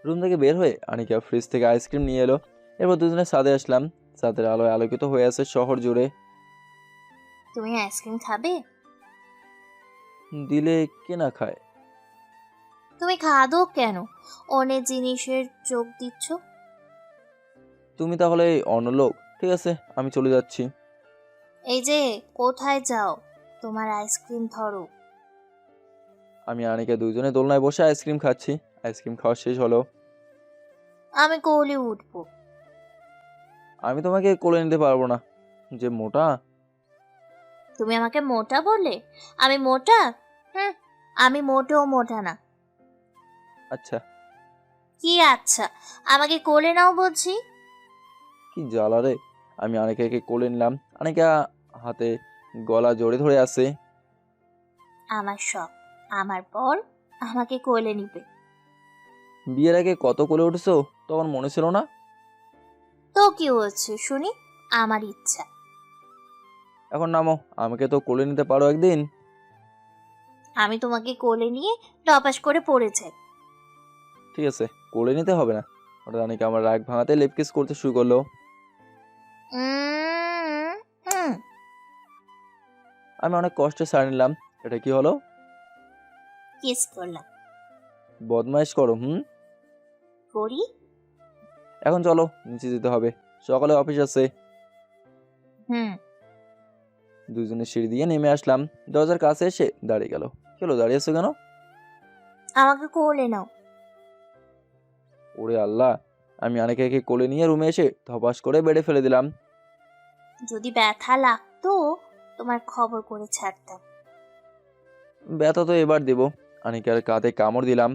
রুম থেকে বের হয়ে আনিকা ফ্রিজ থেকে আইসক্রিম নিয়ে এলো। এরপর দুজনে ছাদে আসলাম। ছাদের আলোয় আলোকিত হয়ে আছে শহর জুড়ে। তুমি আইসক্রিম খাবে? দিলে কে না খায়? তুমি খাদো কেন? অনেক জিনিসের চোখ দিচ্ছ। তুমি তাহলে অন্য লোক। ঠিক আছে, আমি চলে যাচ্ছি। এই যে কোথায় যাও? তোমার আইসক্রিম ধরো। আমি আনিকা দুজনে দোলনায় বসে আইসক্রিম খাচ্ছি। আইসক্রিম খাওয়া শেষ হলো। আমি কোলে উঠবো। আমি তোমাকে কোলে নিতে পারবো না, যে মোটা। তুমি আমাকে মোটা বললে? আমি মোটা? আমি মোটেও মোটা না। আচ্ছা। কি আচ্ছা? আমাকে কোলে নাও বলছি। কি জ্বালা রে। আমি আনিকাকে কোলে নিলাম। আনিকা হাতে গলা জড়ে ধরে আছে। আমার শখ, আমার পর আমাকে কোলে নিবে। বিয়ের আগে কত কোলে উঠেছো, তখন মনে ছিল না? তো কি হচ্ছে শুনি, আমার ইচ্ছা। এখন নামো, আমাকে তো কোলে নিতে পারো একদিন। আমি তোমাকে কোলে নিয়ে টপাস করে পড়ে যাই। ঠিক আছে, কোলে নিতে হবে না। হঠাৎ আনিকা আমার রাগ ভাঙাতে লিপ কিস করতে শুরু করলো। উম, হুম, আমি অনেক কষ্টে সার নিলাম। এটা কি হলো? কিস করলাম। বদমাইশ করো। করি। এখন চলো, নিচে যেতে হবে, সকালে অফিস আছে। হুম। দুজনে সিঁড়ি দিয়ে নেমে আসলাম। দরজার কাছে এসে দাঁড়িয়ে গেল। কেলো দাঁড়িয়ে আছো কেন? আমাকে কোলে নাও। ওরে আল্লাহ! আমি আনিকাকে কোলে নিয়ে রুমে এসে ধপাস করে বেডে ফেলে দিলাম। যদি ব্যথা লাগতো তোমার খবর করে ছাড়তাম। ব্যথা তো এবার দেব। আনিকার কাঁধে কামড় দিলাম।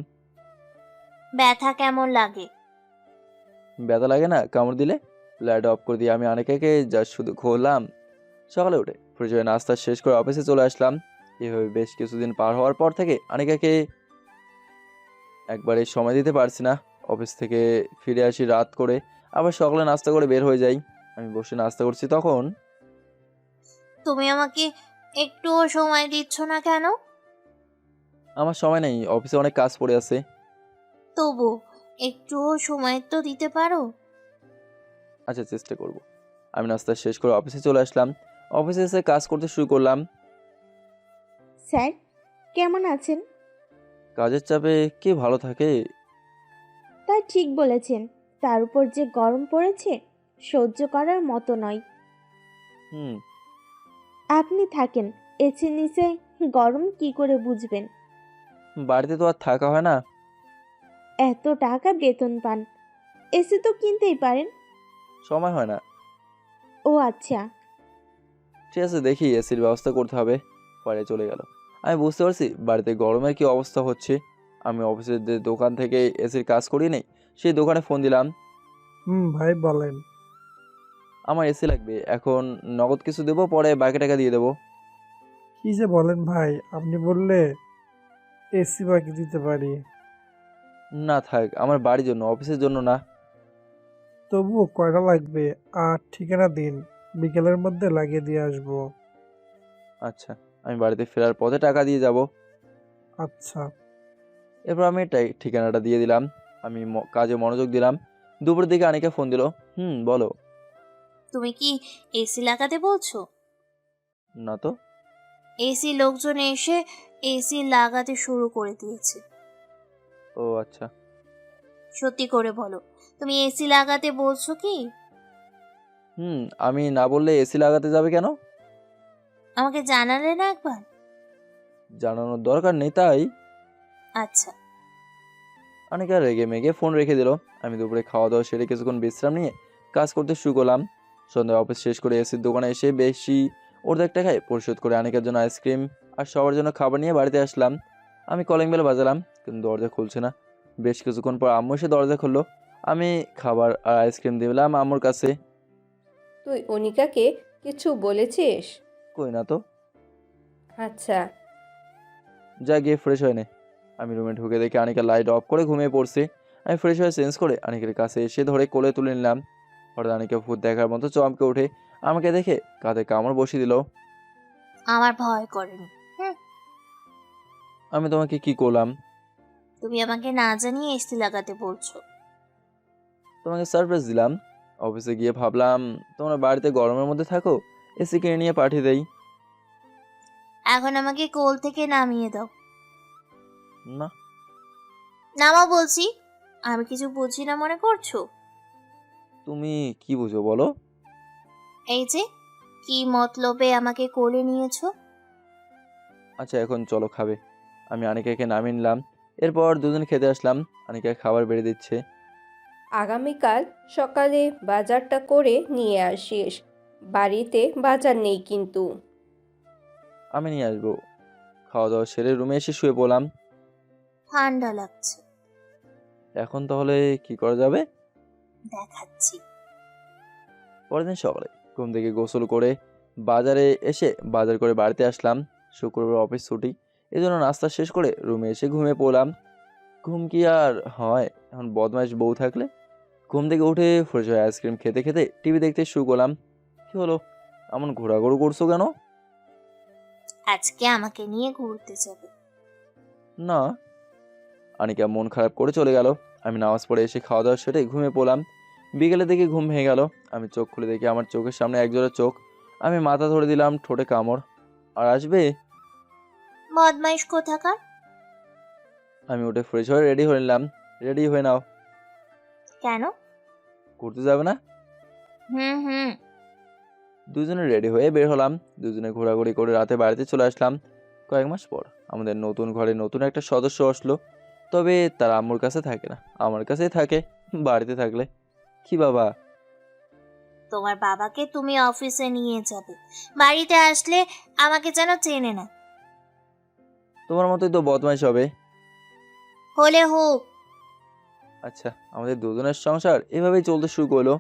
ব্যথা কেমন লাগে? ব্যথা লাগে না কামড় দিলে? লাইট অফ করে দিয়ে আমি আনিকাকে যা শুধু ঘোরলাম। সকালে উঠে ফ্রেশ হয়ে নাস্তা শেষ করে অফিসে চলে আসলাম। এভাবে বেশ কিছুদিন পার হওয়ার পর থেকে আনিকাকে একবারে সময় দিতে পারছি না। অফিস থেকে ফিরে আসি রাত করে, আবার সকালে নাস্তা করে বের হয়ে যাই। আমি বসে নাস্তা করছি তখন। তুমি আমাকে একটুও সময় দিচ্ছ না কেন? আমার সময় নেই, অফিসে অনেক কাজ পড়ে আছে। তবু একটুও সময় তো দিতে পারো। আচ্ছা, চেষ্টা করব। আমি নাস্তা শেষ করে অফিসে চলে আসলাম। অফিসে এসে কাজ করতে শুরু করলাম। স্যার কেমন আছেন? কাজের চাপে কে ভালো থাকে? তা ঠিক বলেছেন, তার উপর যে গরম পড়েছে সহ্য করার মতো নয়। হুম। আপনি থাকেন এসির নিচে, গরম কি করে বুঝবেন? বাড়িতে তো আর থাকা হয় না। এত টাকা বেতন পান, এসি তো কিনতেই পারেন। সময় হয় না। ও আচ্ছা। ঠিক আছে, দেখি এসির ব্যবস্থা করতে হবে। পরে চলে গেল। আমি বুঝতে পারছি বাড়িতে গরমের কি অবস্থা হচ্ছে। আমি অফিসের যে দোকান থেকে এসির কাজ করি নেই, সেই দোকানে ফোন দিলাম। ভাই বলেন। আমার এসি লাগবে, এখন নগদ কিছু দেবো, পরে বাকি টাকা দিয়ে দেবো। কি যে বলেন ভাই, আপনি বললে এসি বাকি দিতে পারি। না থাক, আমার বাড়ির জন্য, অফিসের জন্য না। তবুও কয়টা লাগবে আর ঠিকানা দিন, বিকেলের মধ্যে লাগিয়ে দিয়ে আসবো। আচ্ছা, আমি বাড়িতে ফেরার পথে টাকা দিয়ে যাব। আচ্ছা। এরপর আমি ঠিকানাটা দিয়ে দিলাম। আমি কাজে মনোযোগ দিলাম। দুপুরের দিকে আনিকা ফোন দিল। বলো। তুমি কি এসি লাগাতে বলছো? না তো। এসি লোকজন এসে এসি লাগাতে শুরু করে দিয়েছে। ও আচ্ছা। সত্যি করে বলো, তুমি এসি লাগাতে বলছো কি? আমি না বললে এসি লাগাতে যাবে কেন? আমাকে জানালে না একবার? জানানোর দরকার নেই তাই। আচ্ছা। অনেকে রেগে মেগে ফোন রেখে দিল। আমি দুপুরে খাওয়া দাওয়া সেরে কিছুক্ষণ বিশ্রাম নিয়ে কাজ করতে শুরু করলাম। সন্ধ্যায় অফিস শেষ করে এসির দোকানে এসে বেশি অর্ধেক টাকায় পরিশোধ করে আনিকার জন্য আইসক্রিম আর সবার জন্য খাবার নিয়ে বাড়িতে আসলাম। আমি কলিং বেল বাজালাম, কিন্তু দরজা খুলছে না। বেশ কিছুক্ষণ পর আম্মু এসে দরজা খুললো। আমি খাবার আর আইসক্রিম দিলাম আম্মুর কাছে। তুই অনিকাকে কিছু বলেছিস? কই না তো। আচ্ছা। যা গিয়ে ফ্রেশ হয়ে নে। আমি রুমে ঢুকে দেখি আনিকা লাইট অফ করে ঘুমিয়ে পড়ছে। আমি ফ্রেশ হয়ে চেঞ্জ করে আনিকার কাছে এসে ধরে কোলে তুলে নিলাম। হঠাৎ আনিকা ভূত দেখার মতো চমকে উঠে আমাকে দেখে কাঁধে কামড় বসিয়ে দিল। আমার ভয় করেনি। আমি তোমাকে কি করলাম? তুমি আমাকে না জানিয়ে এসি লাগাতে বলছো। তোমাকে সারপ্রাইজ দিলাম। অফিসে গিয়ে ভাবলাম তোমরা বাড়িতে গরমের মধ্যে থাকো, এসি কিনে নিয়ে পাঠিয়ে দেই। এখন আমাকে কোল থেকে নামিয়ে দাও। না। নামা বলছি। আমি কিছু বুঝি না মনে করছো? তুমি কি বুঝো বলো? এই যে কি মতলবে আমাকে কোলে নিয়েছো? আচ্ছা, এখন চলো খাবে। আমি আনিকাকে নামিয়ে নিলাম। এরপর দুজন খেতে আসলাম। আনিকা খাবার বেড়ে দিচ্ছে। আগামীকাল সকালে বাজারটা করে নিয়ে আসিস। বাড়িতে বাজার নেই কিন্তু। আমি নিয়ে আসবো। খাওয়া দাওয়া সেরে রুমে এসে শুয়ে পড়লাম। ঠান্ডা লাগছে। এখন তাহলে কি করা যাবে দেখাচ্ছি। পরের দিন সকালে ঘুম থেকে গোসল করে বাজারে এসে বাজার করে বাড়িতে আসলাম। শুক্রবার অফিস ছুটি, এই জন্য নাস্তা শেষ করে রুমে এসে ঘুমিয়ে পড়লাম। ঘুম কি আর হয় এখন বদমাইশ বউ থাকলে? ঘুম থেকে উঠে ফ্রেশ হয়ে আইসক্রিম খেতে খেতে টিভি দেখতে শুরু করলাম। কি হলো, এমন ঘোরাঘুরি করছো কেন? আজকে আমাকে নিয়ে ঘুরতে যাবে? না। আনিকা মন খারাপ করে চলে গেল। আমি নামাজ পড়ে এসে খাওয়া দাওয়া সেরে ঘুমিয়ে পড়লাম। বিকেলে দেখে ঘুম ভেঙে গেল। আমি চোখ খুলে দেখি আমার চোখের সামনে একজোড়া চোখ। আমি মাথা ধরে দিলাম, ঠোঁটে কামড়। আর আসবে? বদমাইশ কোথাকার। আমি উঠে ফ্রেশ হয়ে রেডি হয়ে নিলাম। রেডি হয়ে নাও। কেন? ঘুরতে যাবে না? হুম। দুজনে রেডি হয়ে বের হলাম। দুজনে ঘোরাঘুরি করে রাতে বাড়িতে চলে আসলাম। কয়েক মাস পর আমাদের নতুন ঘরে নতুন একটা সদস্য আসলো। তবে তার আম্মুর কাছে থাকে না, আমার কাছেই থাকে। বাড়িতে থাকলে কি বাবা? তোমার বাবাকে তুমি অফিসে নিয়ে যাবে, বাড়িতে আসলে আমাকে যেন চেনে না। তোমার মতোই তো বদমাইশ হবে। হলে হোক। আচ্ছা, আমাদের দুজনের সংসার এভাবেই চলতে শুরু করলো।